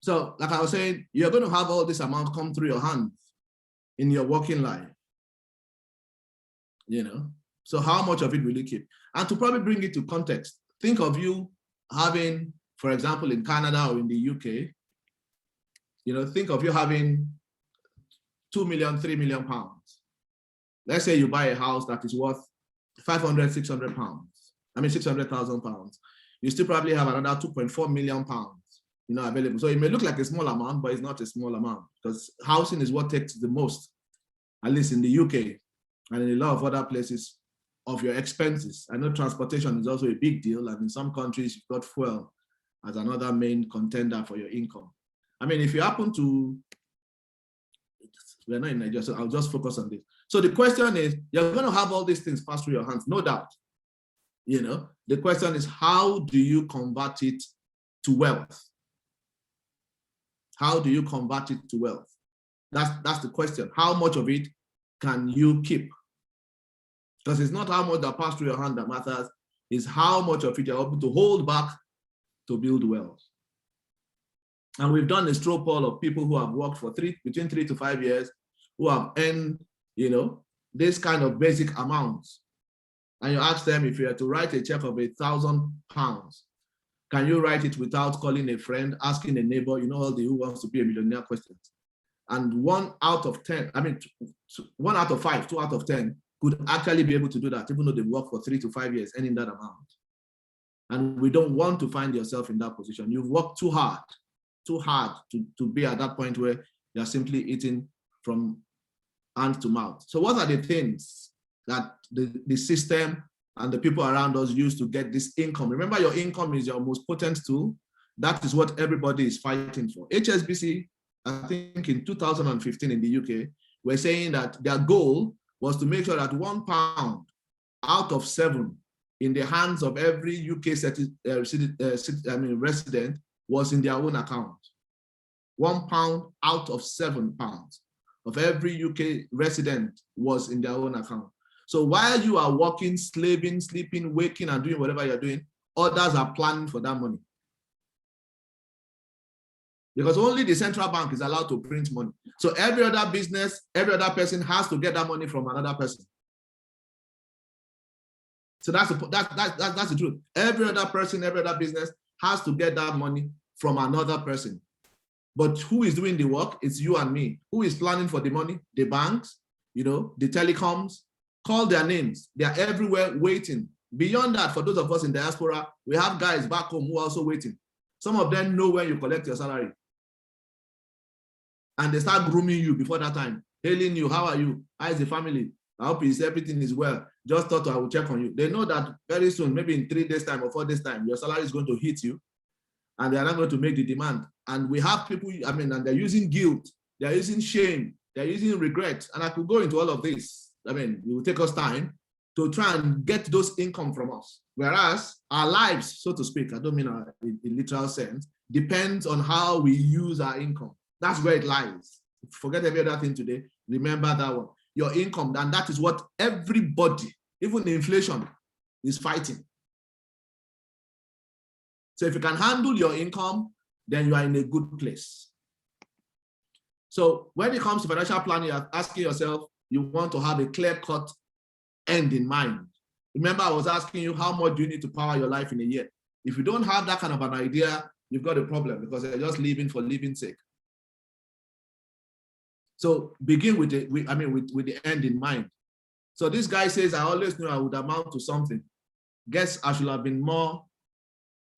So, like I was saying, you're going to have all this amount come through your hands in your working life. You know, so how much of it will you keep? And to probably bring it to context, think of you having, for example, in Canada or in the UK, you know, think of you having 2 million, 3 million pounds. Let's say you buy a house that is worth 500, 600 pounds. 600,000 pounds. You still probably have another 2.4 million pounds, you know, available. So it may look like a small amount, but it's not a small amount, because housing is what takes the most, at least in the UK and in a lot of other places, of your expenses. I know transportation is also a big deal, and in some countries you've got fuel as another main contender for your income. I mean, if you happen to, we're not in Nigeria, so I'll just focus on this. So the question is, you're going to have all these things pass through your hands, no doubt. You know, the question is, how do you convert it to wealth? How do you convert it to wealth? That's the question. How much of it can you keep? Because it's not how much that passed through your hand that matters, it's how much of it you're able to hold back to build wealth. And we've done a straw poll of people who have worked for between 3 to 5 years, who have earned, you know, this kind of basic amounts. And you ask them, if you are to write a check of £1,000, can you write it without calling a friend, asking a neighbor, you know, all the who wants to be a millionaire questions? And 1 out of 10, 1 out of 5, 2 out of 10 could actually be able to do that, even though they work for 3 to 5 years, earning that amount. And we don't want to find yourself in that position. You've worked too hard to be at that point where you're simply eating from hand to mouth. So what are the things that the system and the people around us use to get this income? Remember, your income is your most potent tool. That is what everybody is fighting for. HSBC, I think in 2015 in the UK, were saying that their goal was to make sure that £1 out of 7 in the hands of every UK resident was in their own account. £1 out of £7 of every UK resident was in their own account. So while you are working, slaving, sleeping, waking, and doing whatever you're doing, others are planning for that money. Because only the central bank is allowed to print money. So every other business, every other person has to get that money from another person. So that's the truth. Every other person, every other business has to get that money from another person. But who is doing the work? It's you and me. Who is planning for the money? The banks, you know, the telecoms. Call their names. They are everywhere waiting. Beyond that, for those of us in diaspora, we have guys back home who are also waiting. Some of them know when you collect your salary. And they start grooming you before that time, hailing you. How are you? How is the family? I hope everything is well. Just thought I will check on you. They know that very soon, maybe in 3 days time or 4 days time, your salary is going to hit you and they are not going to make the demand. And we have people, and they're using guilt, they're using shame, they're using regret. And I could go into all of this. It will take us time to try and get those income from us. Whereas our lives, so to speak, I don't mean in literal sense, depends on how we use our income. That's where it lies. Forget every other thing today. Remember that one. Your income, and that is what everybody, even inflation, is fighting. So if you can handle your income, then you are in a good place. So when it comes to financial planning, you're asking yourself, you want to have a clear-cut end in mind. Remember, I was asking you, how much do you need to power your life in a year? If you don't have that kind of an idea, you've got a problem because you're just living for living's sake. So begin with the end in mind. So this guy says, I always knew I would amount to something. Guess I should have been more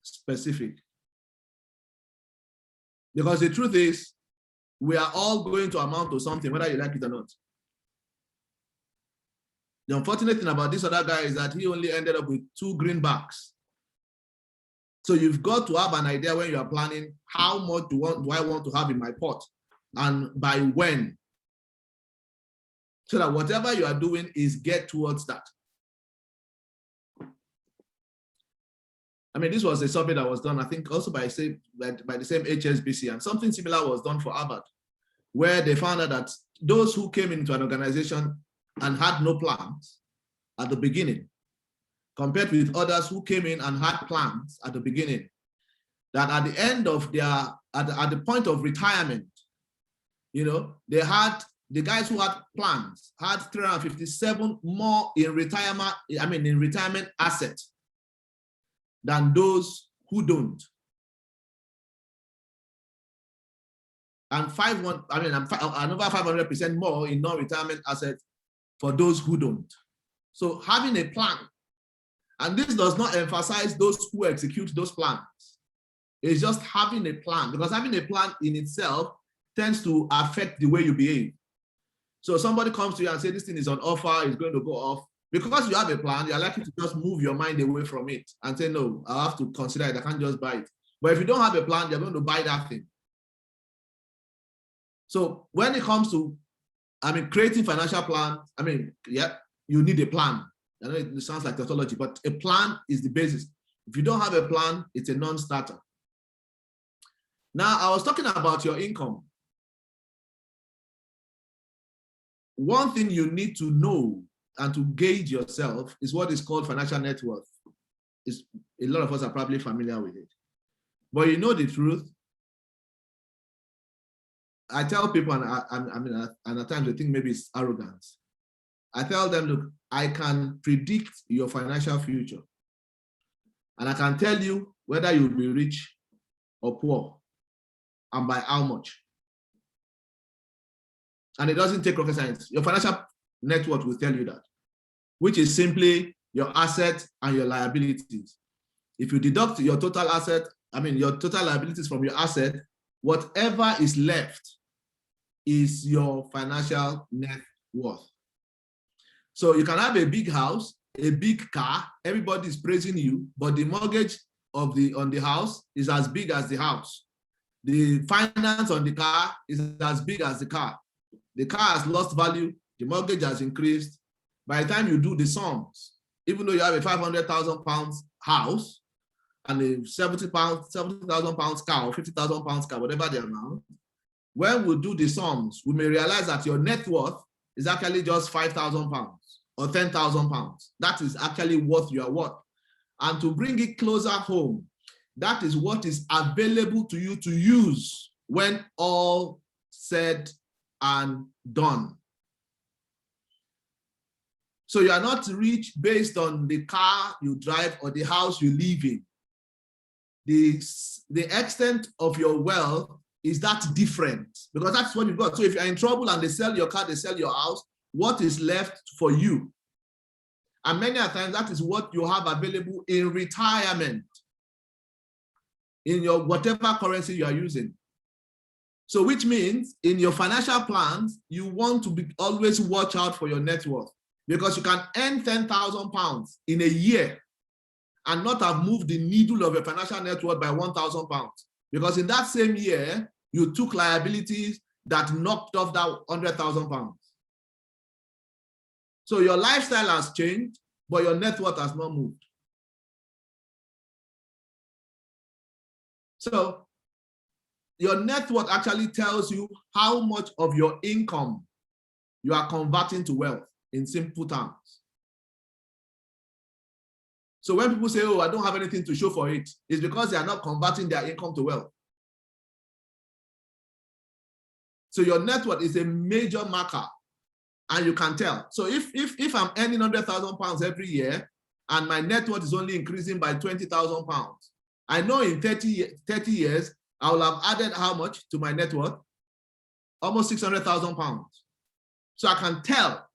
specific. Because the truth is, we are all going to amount to something, whether you like it or not. The unfortunate thing about this other guy is that he only ended up with 2 greenbacks. So you've got to have an idea when you are planning, how much do I want to have in my pot and by when? So that whatever you are doing is get towards that. This was a survey that was done, I think, also by the same HSBC, and something similar was done for Harvard, where they found out that those who came into an organization and had no plans at the beginning, compared with others who came in and had plans at the beginning, that at the end of at the point of retirement, they had, the guys who had plans had 357 more in retirement assets than those who don't. And over 500% more in non-retirement assets for those who don't. So having a plan, and this does not emphasize those who execute those plans. It's just having a plan, because having a plan in itself tends to affect the way you behave. So somebody comes to you and says, this thing is on offer, it's going to go off. Because you have a plan, you're likely to just move your mind away from it and say, no, I have to consider it, I can't just buy it. But if you don't have a plan, you're going to buy that thing. So when it comes to, creating financial plans, you need a plan. I know it sounds like tautology, but a plan is the basis. If you don't have a plan, it's a non-starter. Now, I was talking about your income. One thing you need to know and to gauge yourself is what is called financial net worth. A lot of us are probably familiar with it. But you know the truth. I tell people, and at times they think maybe it's arrogance. I tell them, look, I can predict your financial future. And I can tell you whether you'll be rich or poor and by how much. And it doesn't take rocket science. Your financial net worth will tell you that, which is simply your assets and your liabilities. If you deduct your total your total liabilities from your asset, whatever is left is your financial net worth. So you can have a big house, a big car, everybody is praising you, but the mortgage on the house is as big as the house. The finance on the car is as big as the car. The car has lost value, the mortgage has increased. By the time you do the sums, even though you have a 500,000 pounds house and a 70,000 pounds car or 50,000 pounds car, whatever the amount, when we do the sums, we may realize that your net worth is actually just 5,000 pounds or 10,000 pounds. That is actually what you are worth. And to bring it closer home, that is what is available to you to use when all said and done. So you are not rich based on the car you drive or the house you live in. The extent of your wealth is that different, because that's what you've got. So if you're in trouble and they sell your car, they sell your house, what is left for you? And many times that is what you have available in retirement. in your whatever currency you are using. So which means in your financial plans, you want to always watch out for your net worth, because you can earn 10,000 pounds in a year and not have moved the needle of your financial net worth by 1,000 pounds. Because in that same year, you took liabilities that knocked off that 100,000 pounds. So your lifestyle has changed, but your net worth has not moved. So your net worth actually tells you how much of your income you are converting to wealth, in simple terms. So when people say, oh, I don't have anything to show for it, it's because they are not converting their income to wealth. So your net worth is a major marker, and you can tell. So if I'm earning 100,000 pounds every year and my net worth is only increasing by 20,000 pounds, I know in 30 years, I will have added how much to my net worth? Almost 600,000 pounds. So I can tell.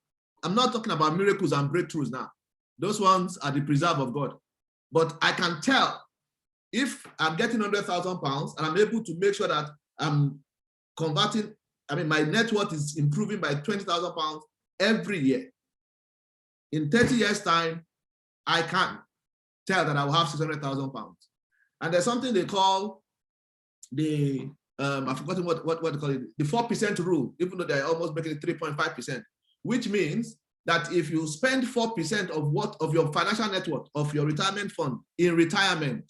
I'm not talking about miracles and breakthroughs now. Those ones are the preserve of God. But I can tell if I'm getting 100,000 pounds and I'm able to make sure that I'm converting, my net worth is improving by 20,000 pounds every year. In 30 years' time, I can tell that I will have 600,000 pounds. And there's something they call the, I've forgotten what they call it, the 4% rule, even though they're almost making it 3.5%, which means that if you spend 4% of your financial net worth, of your retirement fund in retirement,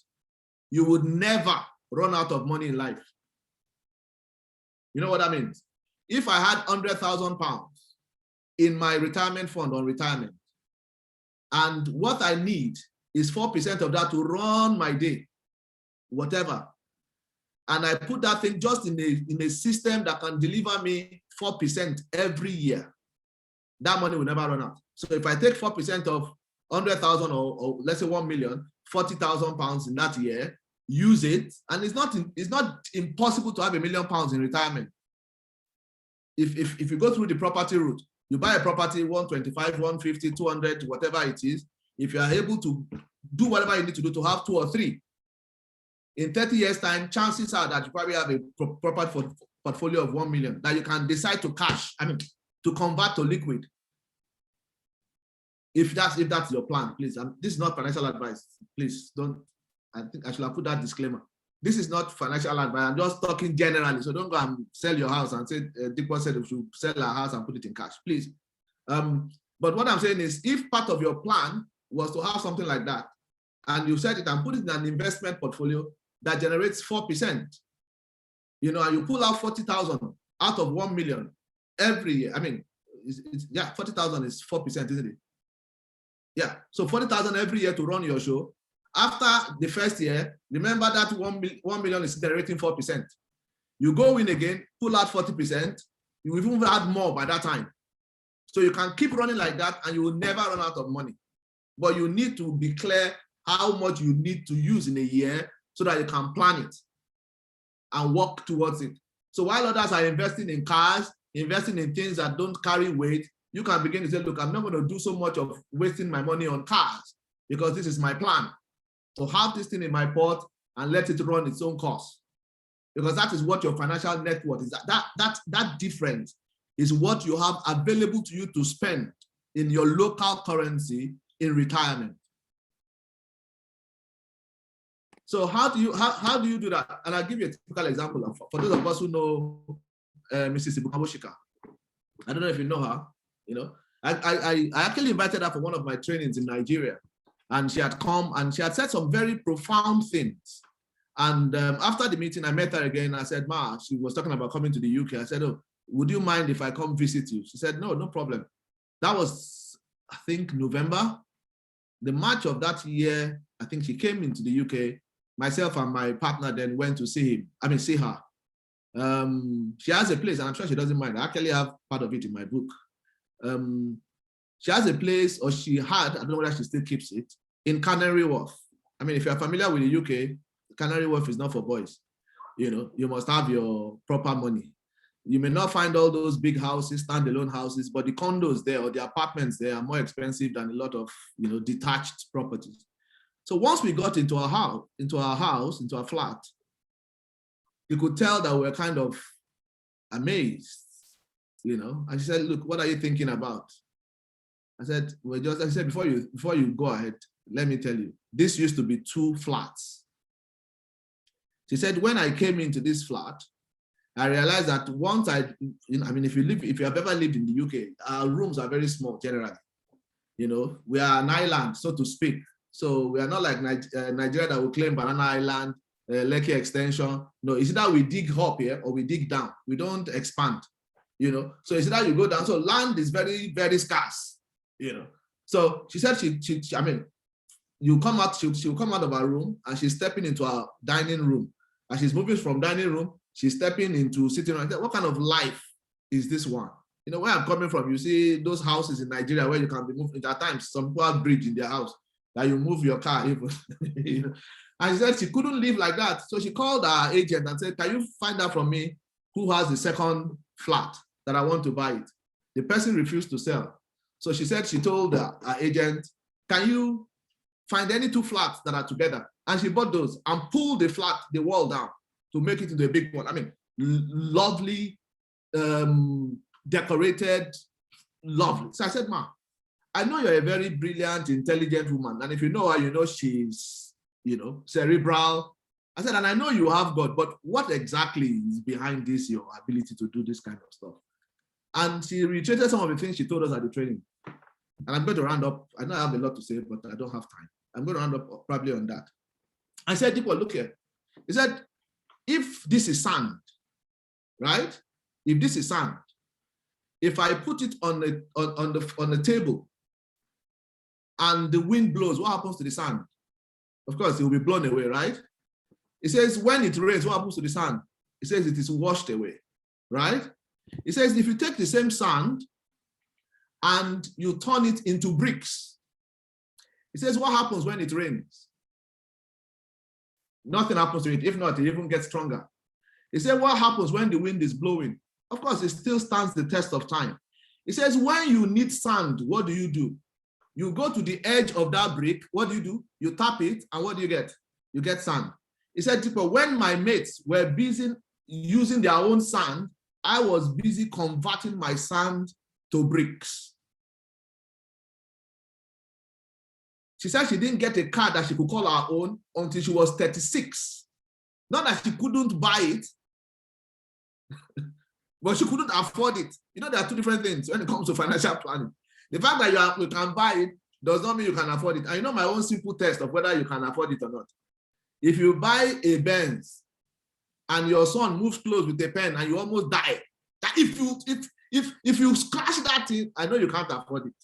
you would never run out of money in life. You know what that means? If I had 100,000 pounds in my retirement fund on retirement, and what I need is 4% of that to run my day, whatever, and I put that thing just in a system that can deliver me 4% every year, that money will never run out. So if I take 4% of 100,000 or let's say 1 million, 40,000 pounds in that year, use it, and it's not impossible to have £1 million in retirement. If you go through the property route, you buy a property, 125, 150, 200, whatever it is, if you are able to do whatever you need to do to have 2 or 3, in 30 years' time, chances are that you probably have a property portfolio of 1 million that you can decide to cash, to convert to liquid. If that's your plan, please. This is not financial advice. Please don't. I think I should have put that disclaimer. This is not financial advice. I'm just talking generally. So don't go and sell your house and say, Dipo said we should sell our house and put it in cash, please. But what I'm saying is, if part of your plan was to have something like that, and you set it and put it in an investment portfolio that generates 4%, and you pull out 40,000 out of 1 million every year. 40,000 is 4%, isn't it? Yeah, so 40,000 every year to run your show. After the first year, remember that 1 million is generating 4%. You go in again, pull out 40%, you will even add more by that time. So you can keep running like that and you will never run out of money. But you need to be clear how much you need to use in a year so that you can plan it and work towards it. So while others are investing in cars, investing in things that don't carry weight, you can begin to say, look, I'm not going to do so much of wasting my money on cars because this is my plan. So have this thing in my pot and let it run its own course. Because that is what your financial net worth is. That difference is what you have available to you to spend in your local currency in retirement. So how do you do that? And I'll give you a typical example. For those of us who know Mrs. Ibukamoshika, I don't know if you know her. I actually invited her for one of my trainings in Nigeria, and she had come and she had said some very profound things. And after the meeting, I met her again. I said, Ma, she was talking about coming to the UK. I said, oh, would you mind if I come visit you? She said, no problem. That was, I think, November. The March of that year, I think she came into the UK. Myself and my partner then went to see her. She has a place, and I'm sure she doesn't mind. I actually have part of it in my book. She has a place, or she had, I don't know whether she still keeps it, in Canary Wharf. If you're familiar with the UK, Canary Wharf is not for boys. You must have your proper money. You may not find all those big houses, standalone houses, but the condos there or the apartments there are more expensive than a lot of detached properties. So once we got into our house, into our flat, you could tell that we were kind of amazed, you know. And she said, "Look, what are you thinking about?" I said, I said, before you go ahead, let me tell you, this used to be 2 flats. She said, when I came into this flat, I realized that once if you have ever lived in the UK, our rooms are very small generally. You know, we are an island, so to speak. So we are not like Nigeria that will claim Banana Island, Lekki Extension. No, it's either we dig up here or we dig down. We don't expand, you know. So it's either you go down. So land is very, very scarce, you know. So she said you come out, she'll come out of her room and she's stepping into our dining room. And she's moving from dining room, she's stepping into sitting room. What kind of life is this one? You know, where I'm coming from, you see those houses in Nigeria where you can be moved. At times, some people have bridge in their house that you move your car even. You know? And she said she couldn't live like that. So she called our agent and said, "Can you find out from me who has the second flat that I want to buy it?" The person refused to sell. So she said she told our agent, "Can you find any 2 flats that are together?" And she bought those and pulled the wall down to make it into a big one. I mean, lovely, decorated, lovely. So I said, "Ma, I know you're a very brilliant, intelligent woman. And if you know her, you know she's, you know, cerebral." I said, "And I know you have God, but what exactly is behind this, your ability to do this kind of stuff?" And she reiterated some of the things she told us at the training. And I'm going to round up. I know I have a lot to say, but I don't have time. I'm going to round up probably on that. I said, "Dipo, look here." He said, "If this is sand, right? If this is sand, if I put it on the table and the wind blows, what happens to the sand? Of course, it will be blown away, right?" He says, "When it rains, what happens to the sand?" He says, "It is washed away, right?" He says, "If you take the same sand and you turn it into bricks," he says, "what happens when it rains?" Nothing happens to it. If not, it even gets stronger. He said, "What happens when the wind is blowing?" Of course, it still stands the test of time. He says, "When you need sand, what do? You go to the edge of that brick. What do? You tap it, and what do you get? You get sand." He said, "Dipo, when my mates were busy using their own sand, I was busy converting my sand to bricks." She said she didn't get a car that she could call her own until she was 36. Not that she couldn't buy it, but she couldn't afford it. You know, there are 2 different things when it comes to financial planning. The fact that you can buy it does not mean you can afford it. And you know my own simple test of whether you can afford it or not. If you buy a Benz and your son moves close with a pen and you almost die, that if you scratch that thing, I know you can't afford it.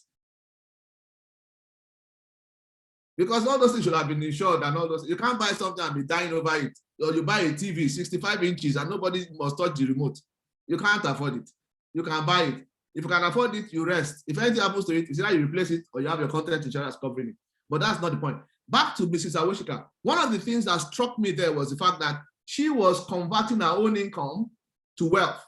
Because all those things should have been insured and all those. You can't buy something and be dying over it. Or you buy a TV 65 inches and nobody must touch the remote. You can't afford it. You can buy it. If you can afford it, you rest. If anything happens to it, it's either you replace it or you have your content insurance covering it. But that's not the point. Back to Mrs. Awoshika. One of the things that struck me there was the fact that she was converting her own income to wealth.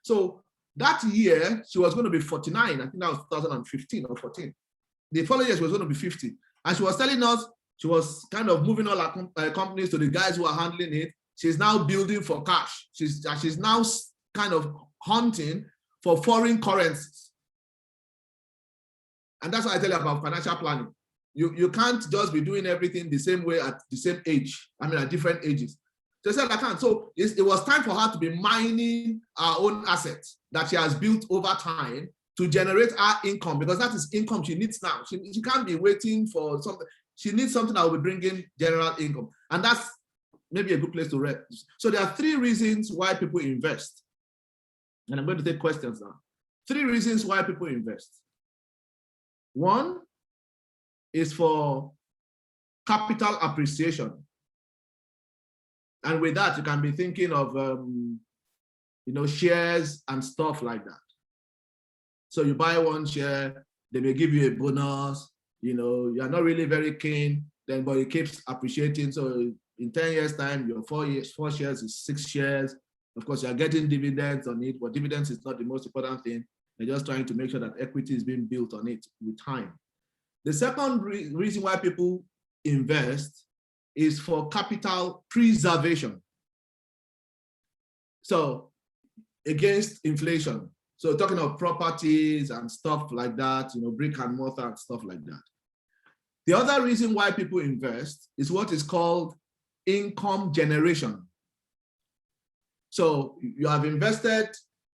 So that year, she was going to be 49. I think that was 2015 or 14. The following year, she was going to be 50. And she was telling us, she was kind of moving all her companies to the guys who are handling it. She's now building for cash. She's now kind of hunting for foreign currencies. And that's what I tell you about financial planning. You can't just be doing everything the same way at the same age. I mean, at different ages. So I said, I can't. So it was time for her to be mining her own assets that she has built over time to generate her income, because that is income she needs now. She can't be waiting for something. She needs something that will be bringing general income. And that's maybe a good place to read. So there are 3 reasons why people invest. And I'm going to take questions now. 3 reasons why people invest. 1 is for capital appreciation. And with that, you can be thinking of shares and stuff like that. So you buy 1 share, they may give you a bonus, you're not really very keen, but it keeps appreciating. So in 10 years' time, your 4 shares is 6 shares. Of course, you're getting dividends on it, but dividends is not the most important thing. They're just trying to make sure that equity is being built on it with time. The second reason why people invest is for capital preservation. So against inflation. So talking of properties and stuff like that, brick and mortar and stuff like that. The other reason why people invest is what is called income generation. So you have invested,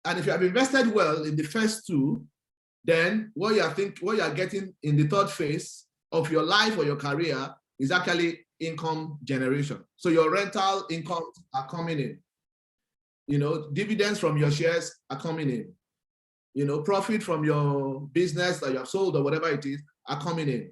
and if you have invested well in the first two, then what you are getting in the third phase of your life or your career is actually income generation. So your rental incomes are coming in. Dividends from your shares are coming in. Profit from your business that you have sold or whatever it is are coming in.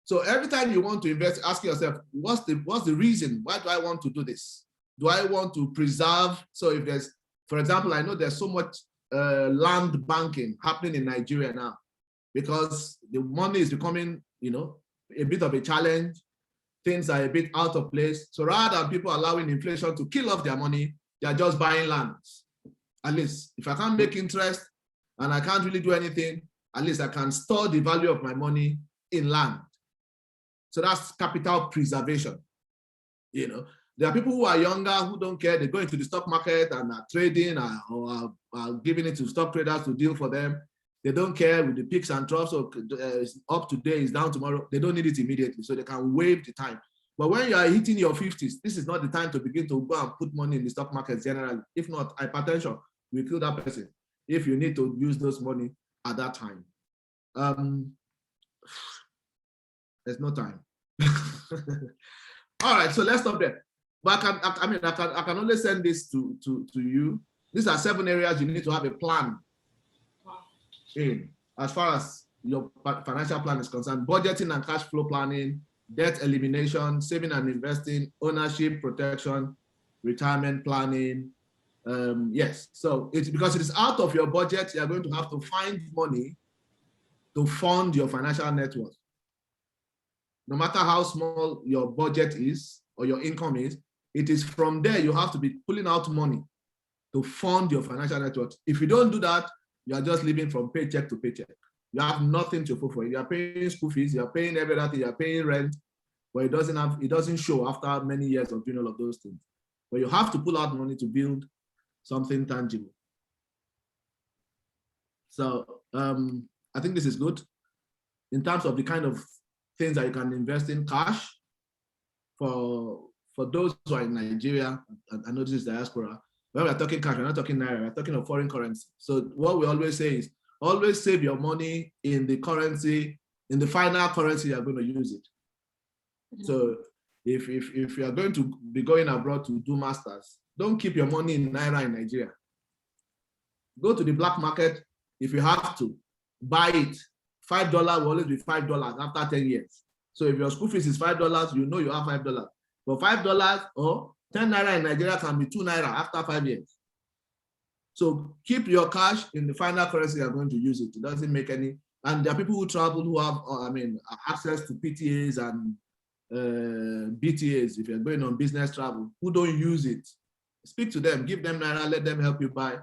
So every time you want to invest, ask yourself, what's the reason? Why do I want to do this? Do I want to preserve? So if there's, for example, I know there's so much land banking happening in Nigeria now because the money is becoming, a bit of a challenge. Things are a bit out of place. So rather than people allowing inflation to kill off their money, they are just buying lands. At least if I can't make interest and I can't really do anything, at least I can store the value of my money in land. So that's capital preservation. There are people who are younger who don't care. They go into the stock market and are trading or are giving it to stock traders to deal for them. They don't care with the peaks and troughs. So up today is down tomorrow. They don't need it immediately, so they can waive the time. But when you are hitting your 50s, this is not the time to begin to go and put money in the stock market generally. If not, hypertension will kill that person if you need to use those money at that time. There's no time. All right, so let's stop there. But I can only send this to you. These are 7 areas you need to have a plan in as far as your financial plan is concerned: budgeting and cash flow planning, debt elimination, saving and investing, ownership protection, retirement planning. Yes, so it's because it is out of your budget, you are going to have to find money to fund your financial net worth. No matter how small your budget is or your income is, it is from there you have to be pulling out money to fund your financial net worth. If you don't do that, you are just living from paycheck to paycheck. You have nothing to pay for. You are paying school fees, you are paying everything, you are paying rent, but it doesn't show after many years of doing all of those things. But you have to pull out money to build something tangible. So I think this is good in terms of the kind of things that you can invest in. Cash for those who are in Nigeria. I know this is diaspora. When we're talking cash, we're not talking naira, we're talking of foreign currency. So what we always say is always save your money in the currency, in the final currency you're going to use it. So if you are going to be going abroad to do masters, don't keep your money in naira in Nigeria. Go to the black market if you have to. Buy it. $5 will always be $5 after 10 years. So if your school fees is $5, you know you have $5. But $5 or 10 naira in Nigeria can be 2 naira after 5 years. So keep your cash in the final currency you're going to use it. It doesn't make any. And there are people who travel who have, access to PTAs and BTAs if you're going on business travel, who don't use it. Speak to them, give them naira, let them help you buy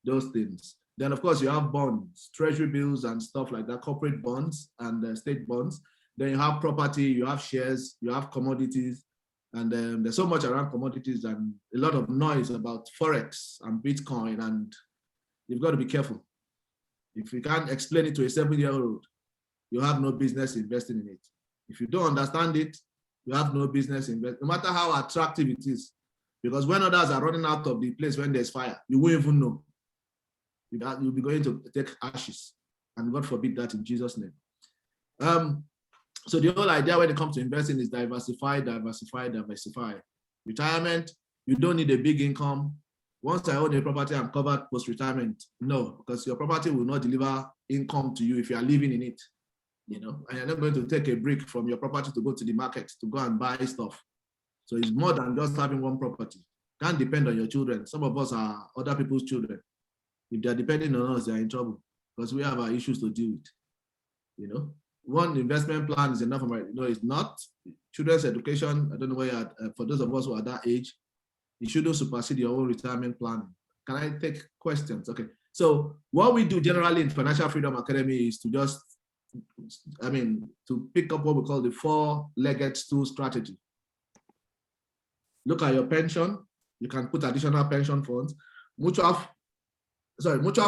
those things. Then, of course, you have bonds, treasury bills and stuff like that, corporate bonds and state bonds. Then you have property, you have shares, you have commodities. And there's so much around commodities and a lot of noise about Forex and Bitcoin, and you've got to be careful. If you can't explain it to a 7-year-old, you have no business investing in it. If you don't understand it, you have no business investing, no matter how attractive it is. Because when others are running out of the place when there's fire, you won't even know. You'll be going to take ashes, and God forbid that in Jesus' name. So the whole idea when it comes to investing is diversify, diversify, diversify. Retirement, you don't need a big income. Once I own a property, I'm covered post-retirement. No, because your property will not deliver income to you if you are living in it. And you're not going to take a break from your property to go to the market to go and buy stuff. So it's more than just having one property. Can't depend on your children. Some of us are other people's children. If they're depending on us, they're in trouble because we have our issues to deal with. One investment plan is enough. It's not. Children's education, I don't know where for those of us who are that age, it shouldn't supersede your own retirement planning. Can I take questions? Okay. So what we do generally in Financial Freedom Academy is to just to pick up what we call the four-legged stool strategy. Look at your pension. You can put additional pension funds. Mutual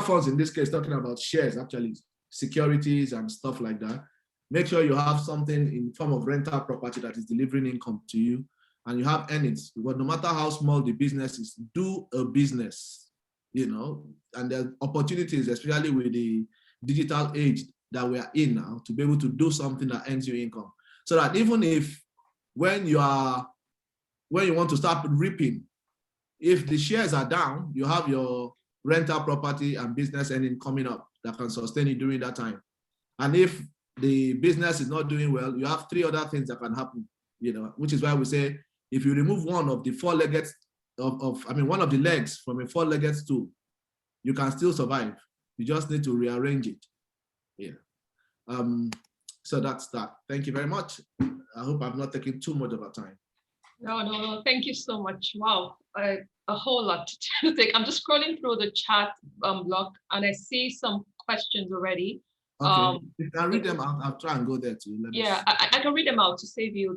funds in this case, talking about shares, actually, securities and stuff like that. Make sure you have something in form of rental property that is delivering income to you, and you have earnings. But no matter how small the business is, do a business, and there's opportunities, especially with the digital age that we are in now, to be able to do something that earns you income. So that even if when you want to start reaping, if the shares are down, you have your rental property and business earning coming up that can sustain you during that time. And if the business is not doing well, you have three other things that can happen, which is why we say, if you remove one of the four-legged one of the legs from a four-legged stool, you can still survive. You just need to rearrange it. Yeah. So that's that. Thank you very much. I hope I'm not taking too much of our time. No. Thank you so much. Wow, a whole lot to take. I'm just scrolling through the chat block, and I see some questions already. Okay, if I read them out, I'll try and go there too. I can read them out to save you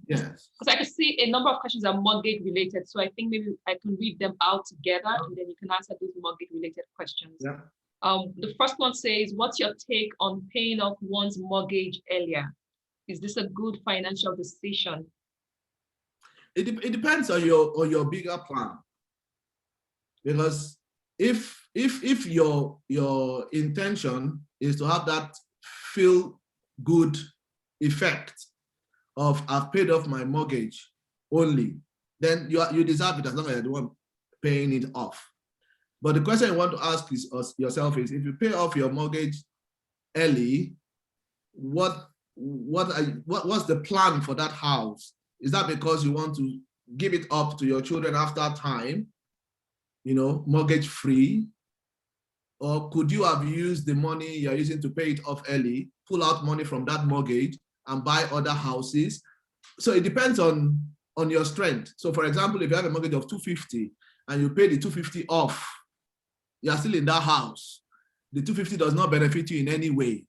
yes. Because I can see a number of questions are mortgage related, so I think maybe I can read them out together, and then you can answer those mortgage related questions. Yeah. The first one says, what's your take on paying off one's mortgage earlier? Is this a good financial decision? It depends on your bigger plan, because if your intention is to have that feel good effect of I've paid off my mortgage only, then you deserve it as long as you're the one paying it off. But the question you want to ask yourself is, if you pay off your mortgage early, what's the plan for that house? Is that because you want to give it up to your children after time, mortgage free? Or could you have used the money you're using to pay it off early, pull out money from that mortgage and buy other houses? So it depends on your strength. So for example, if you have a mortgage of 250 and you pay the 250 off, you're still in that house. The 250 does not benefit you in any way,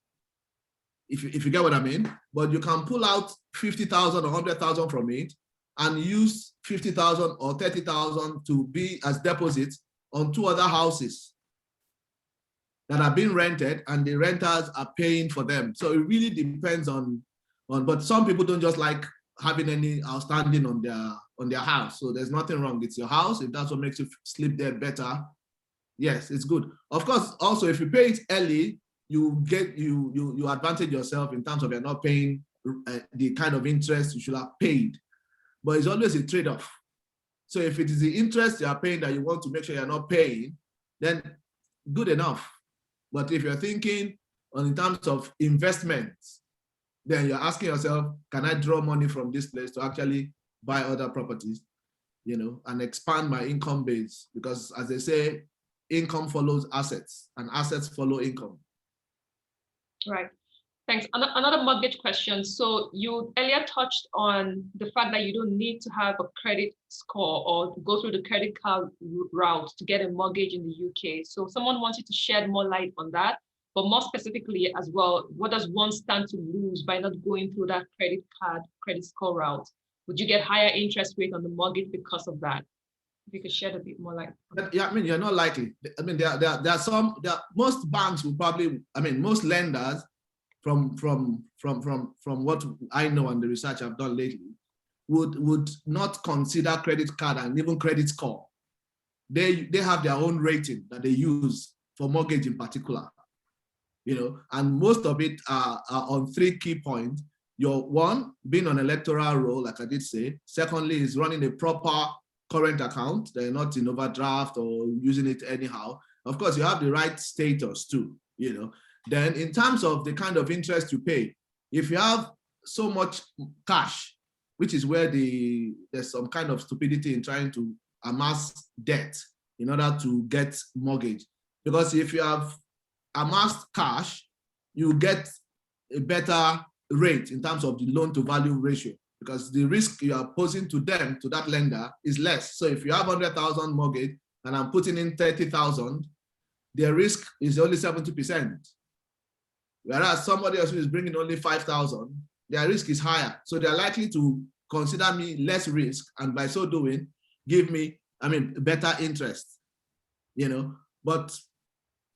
if you get what I mean. But you can pull out 50,000 or 100,000 from it and use 50,000 or 30,000 to be as deposit on two other houses that are being rented, and the renters are paying for them. So it really depends but some people don't just like having any outstanding on their house. So there's nothing wrong. It's your house. If that's what makes you sleep there better, yes, it's good. Of course, also if you pay it early, you advantage yourself in terms of you're not paying the kind of interest you should have paid. But it's always a trade-off. So if it is the interest you are paying that you want to make sure you're not paying, then good enough. But if you're thinking in terms of investments, then you're asking yourself, can I draw money from this place to actually buy other properties, and expand my income base? Because as they say, income follows assets and assets follow income. Right. Thanks. Another mortgage question. So you earlier touched on the fact that you don't need to have a credit score or go through the credit card route to get a mortgage in the UK. So someone wanted to shed more light on that, but more specifically as well, what does one stand to lose by not going through that credit score route? Would you get higher interest rate on the mortgage because of that? If you could shed a bit more light. Yeah, you're not likely. Most banks will probably, most lenders, from what I know and the research I've done lately, would not consider credit card and even credit score. They have their own rating that they use for mortgage in particular, and most of it are on three key points. Your one, being on electoral roll, like I did say. Secondly, is running a proper current account. They're not in overdraft or using it anyhow. Of course, you have the right status too, Then in terms of the kind of interest you pay, if you have so much cash, which is where there's some kind of stupidity in trying to amass debt in order to get mortgage. Because if you have amassed cash, you get a better rate in terms of the loan to value ratio, because the risk you are posing to them, to that lender, is less. So if you have 100,000 mortgage and I'm putting in 30,000, their risk is only 70%. Whereas somebody else who is bringing only 5,000, their risk is higher. So they're likely to consider me less risk, and by so doing, give me, better interest, but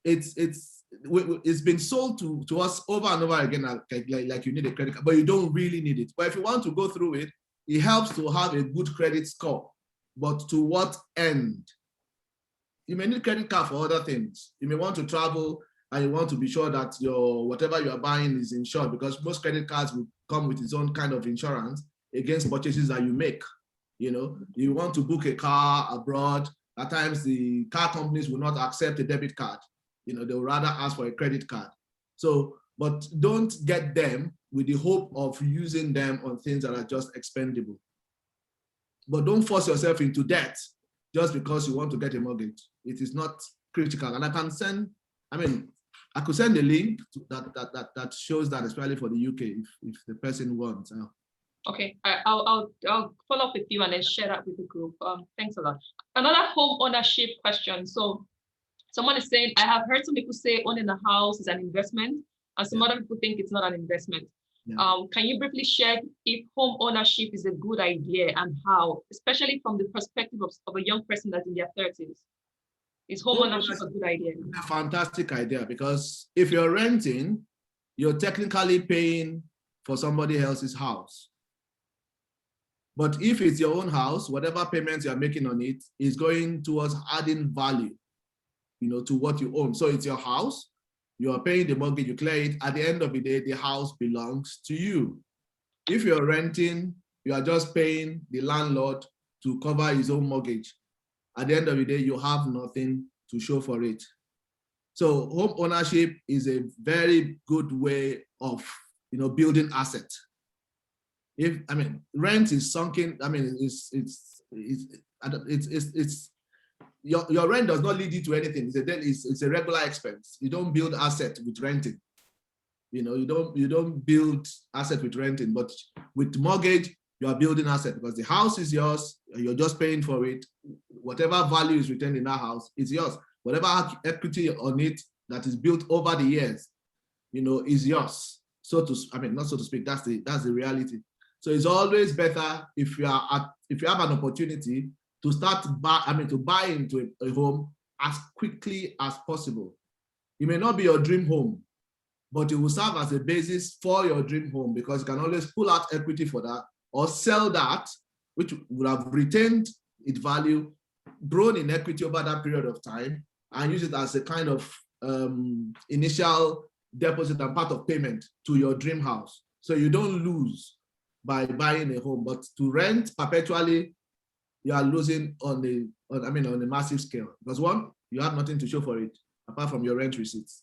it's been sold to us over and over again, like you need a credit card, but you don't really need it. But if you want to go through it, it helps to have a good credit score. But to what end? You may need credit card for other things. You may want to travel and you want to be sure that whatever you are buying is insured, because most credit cards will come with its own kind of insurance against purchases that you make. You want to book a car abroad. At times, the car companies will not accept a debit card. They will rather ask for a credit card. So, but don't get them with the hope of using them on things that are just expendable. But don't force yourself into debt just because you want to get a mortgage. It is not critical. And I could send a link that shows that, especially for the UK, if the person wants. Okay, I'll follow up with you and then share that with the group. Thanks a lot. Another home ownership question. So someone is saying, I have heard some people say owning a house is an investment, and some other people think it's not an investment. Yeah. Can you briefly share if home ownership is a good idea and how, especially from the perspective of a young person that's in their 30s? Is home ownership a good idea? A fantastic idea, because if you're renting, you're technically paying for somebody else's house. But if it's your own house, whatever payments you're making on it is going towards adding value, to what you own. So it's your house, you are paying the mortgage, you clear it. At the end of the day, the house belongs to you. If you're renting, you are just paying the landlord to cover his own mortgage. At the end of the day, you have nothing to show for it. So home ownership is a very good way of, building assets. Rent is sunken. Your rent does not lead you to anything. It's a regular expense. You don't build asset with renting. You don't build asset with renting, but with mortgage, you are building asset, because the house is yours. You're just paying for it. Whatever value is retained in that house is yours. Whatever equity on it that is built over the years, is yours. Not so to speak. That's the reality. So it's always better if you have an opportunity to buy into a home as quickly as possible. It may not be your dream home, but it will serve as a basis for your dream home, because you can always pull out equity for that or sell that, which would have retained its value, grown in equity over that period of time, and use it as a kind of initial deposit and part of payment to your dream house. So you don't lose by buying a home, but to rent perpetually, you are losing on a massive scale, because one, you have nothing to show for it apart from your rent receipts.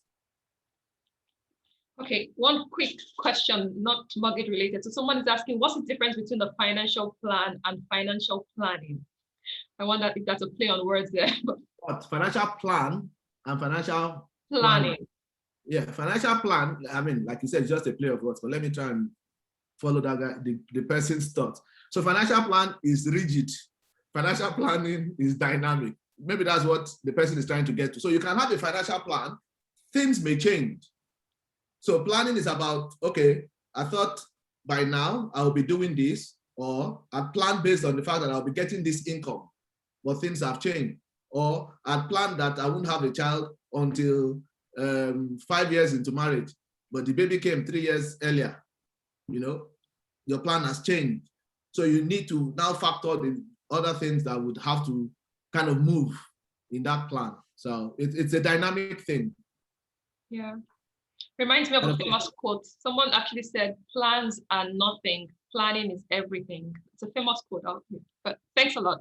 Okay, one quick question, not mortgage related. So someone is asking, what's the difference between the financial plan and financial planning? I wonder if that's a play on words there. But financial plan and financial planning. Yeah, financial plan, like you said, it's just a play of words, but let me try and follow that guy, the person's thoughts. So financial plan is rigid. Financial planning is dynamic. Maybe that's what the person is trying to get to. So you can have a financial plan, things may change. So planning is about, okay, I thought by now I'll be doing this, or I plan based on the fact that I'll be getting this income, but things have changed. Or I planned that I wouldn't have a child until 5 years into marriage, but the baby came 3 years earlier. Your plan has changed. So you need to now factor the other things that would have to kind of move in that plan. So it's a dynamic thing. Yeah. Reminds me of a famous quote. Someone actually said, plans are nothing, planning is everything. It's a famous quote out here, but thanks a lot.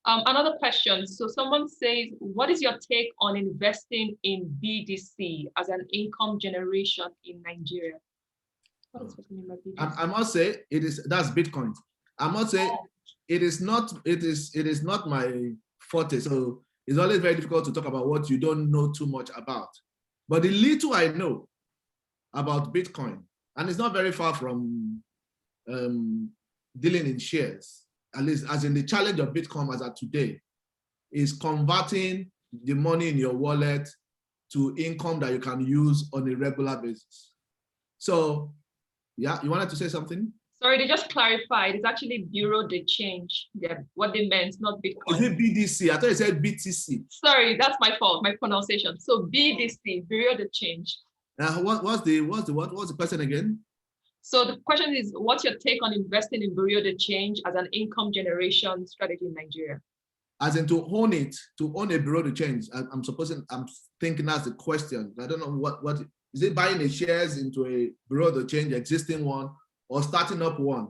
Another question. So someone says, what is your take on investing in BDC as an income generation in Nigeria? What is what mean by BDC? I must say that's Bitcoin. I must say it is not my forte. So it's always very difficult to talk about what you don't know too much about. But the little I know about Bitcoin, and it's not very far from dealing in shares, at least as in the challenge of Bitcoin as of today, is converting the money in your wallet to income that you can use on a regular basis. So, yeah, you wanted to say something? Sorry, they just clarified. It's actually Bureau de Change. Yeah, what they meant, not Bitcoin. Is it BDC? I thought you said BTC. Sorry, that's my fault, my pronunciation. So BDC, Bureau de Change. What's the question again? So the question is, what's your take on investing in Bureau de Change as an income generation strategy in Nigeria? As in to own a Bureau de Change. I'm thinking that's the question. I don't know what is it, buying the shares into a Bureau de Change, existing one, or starting up one?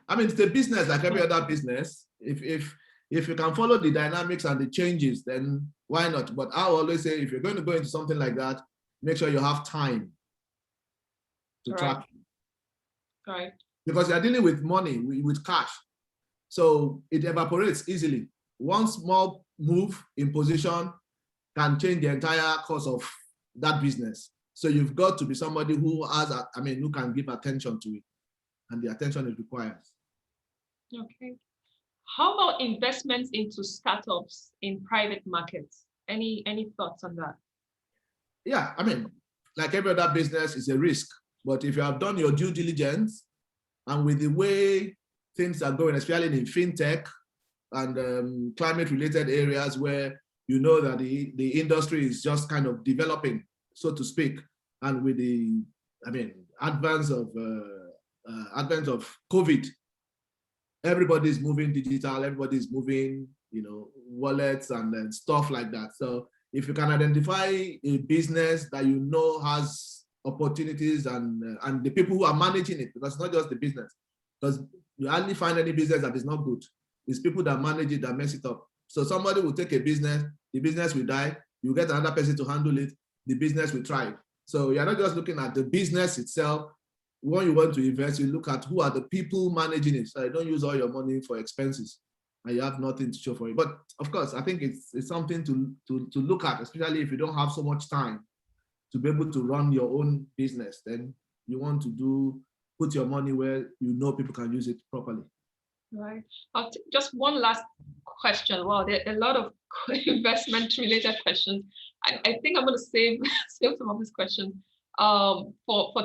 I mean, it's a business like every other business. If you can follow the dynamics and the changes, then why not? But I always say, if you're going to go into something like that, make sure you have time to track. Right. Because you're dealing with money, with cash. So it evaporates easily. One small move in position can change the entire course of that business. So you've got to be somebody who has, who can give attention to it, and the attention it requires. Okay. How about investments into startups in private markets? Any thoughts on that? Yeah, I mean, like every other business, it's a risk. But if you have done your due diligence, and with the way things are going, especially in fintech and climate-related areas where you know that the industry is just kind of developing, so to speak, and with the, advance of COVID, everybody's moving digital, everybody's moving, wallets and stuff like that. So if you can identify a business that you know has opportunities and the people who are managing it, because it's not just the business, because you hardly find any business that is not good. It's people that manage it that mess it up. So somebody will take a business, the business will die, you get another person to handle it, the business will thrive. So you're not just looking at the business itself. When you want to invest, you look at who are the people managing it. So you don't use all your money for expenses and you have nothing to show for it. But of course, I think it's something to look at, especially if you don't have so much time to be able to run your own business. Then you want to put your money where you know people can use it properly. Right. Just one last question. Wow, there are a lot of investment-related questions. I think I'm going to save some of these questions for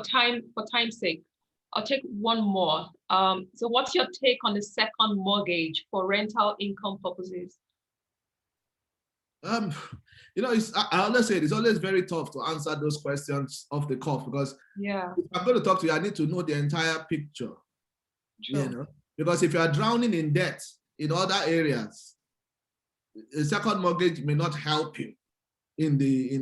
time's sake. I'll take one more. So what's your take on the second mortgage for rental income purposes? I always say it's always very tough to answer those questions off the cuff, because if I'm going to talk to you, I need to know the entire picture. Sure. Because if you are drowning in debt in other areas, a second mortgage may not help you in the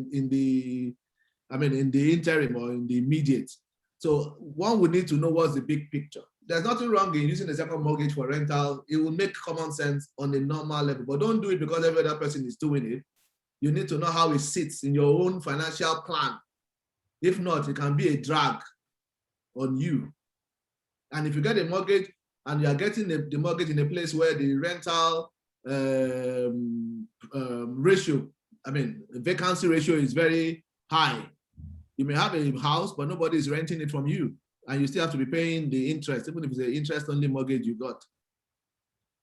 interim or in the immediate. So one would need to know what's the big picture. There's nothing wrong in using a second mortgage for rental. It will make common sense on a normal level, but don't do it because every other person is doing it. You need to know how it sits in your own financial plan. If not, it can be a drag on you. And if you get a mortgage and you are getting the mortgage in a place where the rental ratio, the vacancy ratio is very high. You may have a house, but nobody is renting it from you. And you still have to be paying the interest, even if it's an interest-only mortgage you got,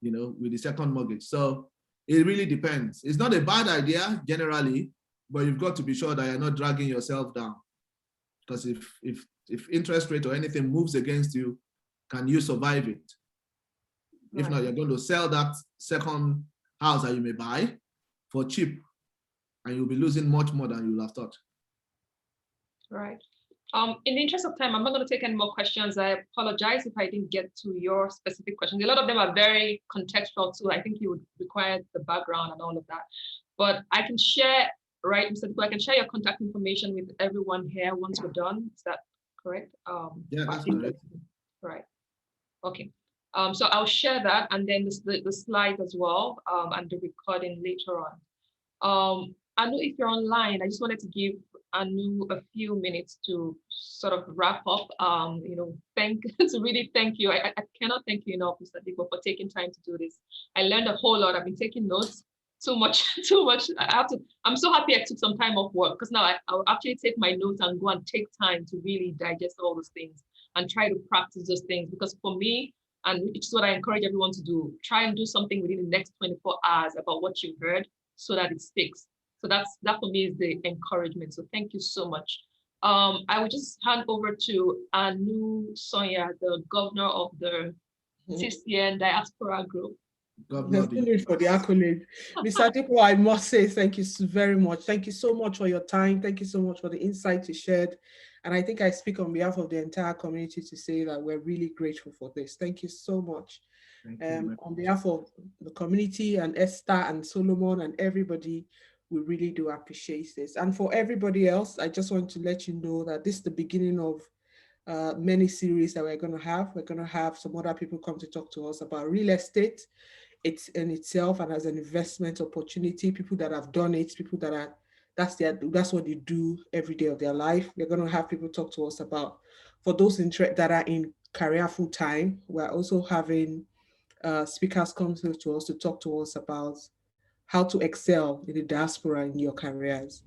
with the second mortgage. So it really depends. It's not a bad idea generally, but you've got to be sure that you're not dragging yourself down. Because if interest rate or anything moves against you, can you survive it? Right. If not, you're going to sell that second house that you may buy for cheap, and you'll be losing much more than you'll have thought. Right. In the interest of time, I'm not going to take any more questions. I apologize if I didn't get to your specific questions. A lot of them are very contextual too. I think you would require the background and all of that. But I can share, right, Mr. Dipo, I can share your contact information with everyone here once we're done. Is that correct? Yeah, that's correct. Right. Okay. So I'll share that, and then the slides as well, and the recording later on. Anu, if you're online, I just wanted to give Anu a few minutes to sort of wrap up. To really thank you. I cannot thank you enough, Mr. Dipo, for taking time to do this. I learned a whole lot. I've been taking notes. Too much. I'm so happy I took some time off work, because now I'll actually take my notes and go and take time to really digest all those things and try to practice those things. Because for me, and which is what I encourage everyone to do, try and do something within the next 24 hours about what you've heard so that it sticks. So that for me is the encouragement. So thank you so much. I will just hand over to Anu Sonia, the governor of the TCN Diaspora Group. Governor, There's no need for the accolade. Mr. Dipo, I must say thank you very much. Thank you so much for your time. Thank you so much for the insights you shared. And I think I speak on behalf of the entire community to say that we're really grateful for this. Thank you so much. On behalf of the community and Esther and Solomon and everybody, we really do appreciate this. And for everybody else, I just want to let you know that this is the beginning of many series that we're going to have. We're going to have some other people come to talk to us about real estate. It's in itself and as an investment opportunity, people that have done it, people that are, that's what they do every day of their life. We're going to have people talk to us about, for those that are in career full time, we're also having speakers come to us to talk to us about how to excel in the diaspora in your careers.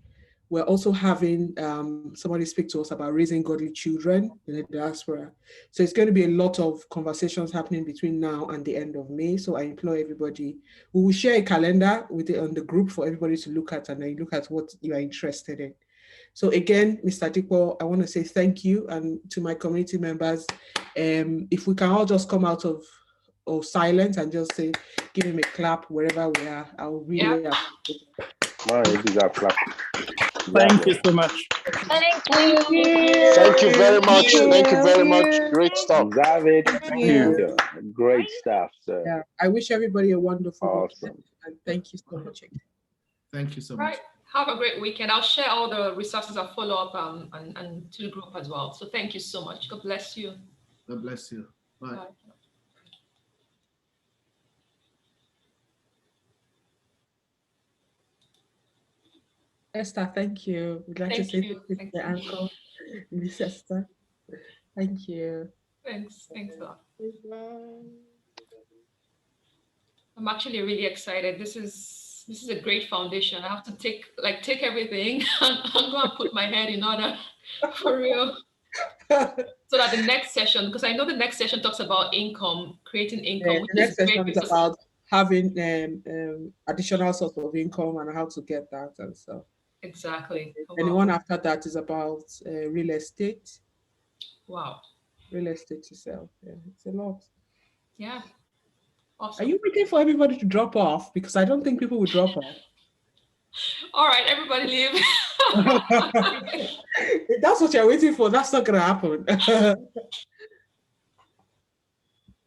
We're also having somebody speak to us about raising godly children in the diaspora. So it's going to be a lot of conversations happening between now and the end of May. So I implore everybody, we will share a calendar with it on the group for everybody to look at and then look at what you are interested in. So again, Mr. Dipo, I want to say thank you, and to my community members, if we can all just come out of silence and just say, give him a clap wherever we are, I will really appreciate it. Thank you so much. Thank you. Thank you very much. Thank you very much. Great stuff. David, Thank you. great stuff, sir. Yeah, I wish everybody a wonderful Awesome. weekend, and thank you so much. Thank you so much. Right. Have a great weekend. I'll share all the resources and follow up and to the group as well. So thank you so much. God bless you. God bless you. Bye. Bye. Esther, thank you. We'd like to Thank say you. thank Thank you, you. Uncle, Miss Esther. Thank you. Thanks a lot. I'm actually really excited. This is a great foundation. I have to take everything and go and put my head in order for real. So that the next session, because I know the next session talks about income, creating income. Yeah, which the next is session great is because about having additional source of income and how to get that and stuff. exactly. Oh, And the wow. one after that is about real estate. Wow. Real estate to sell. Yeah, it's a lot. Yeah. Awesome. Are you waiting for everybody to drop off? Because I don't think people will drop off. All right, everybody leave. If that's what you're waiting for, that's not going to happen.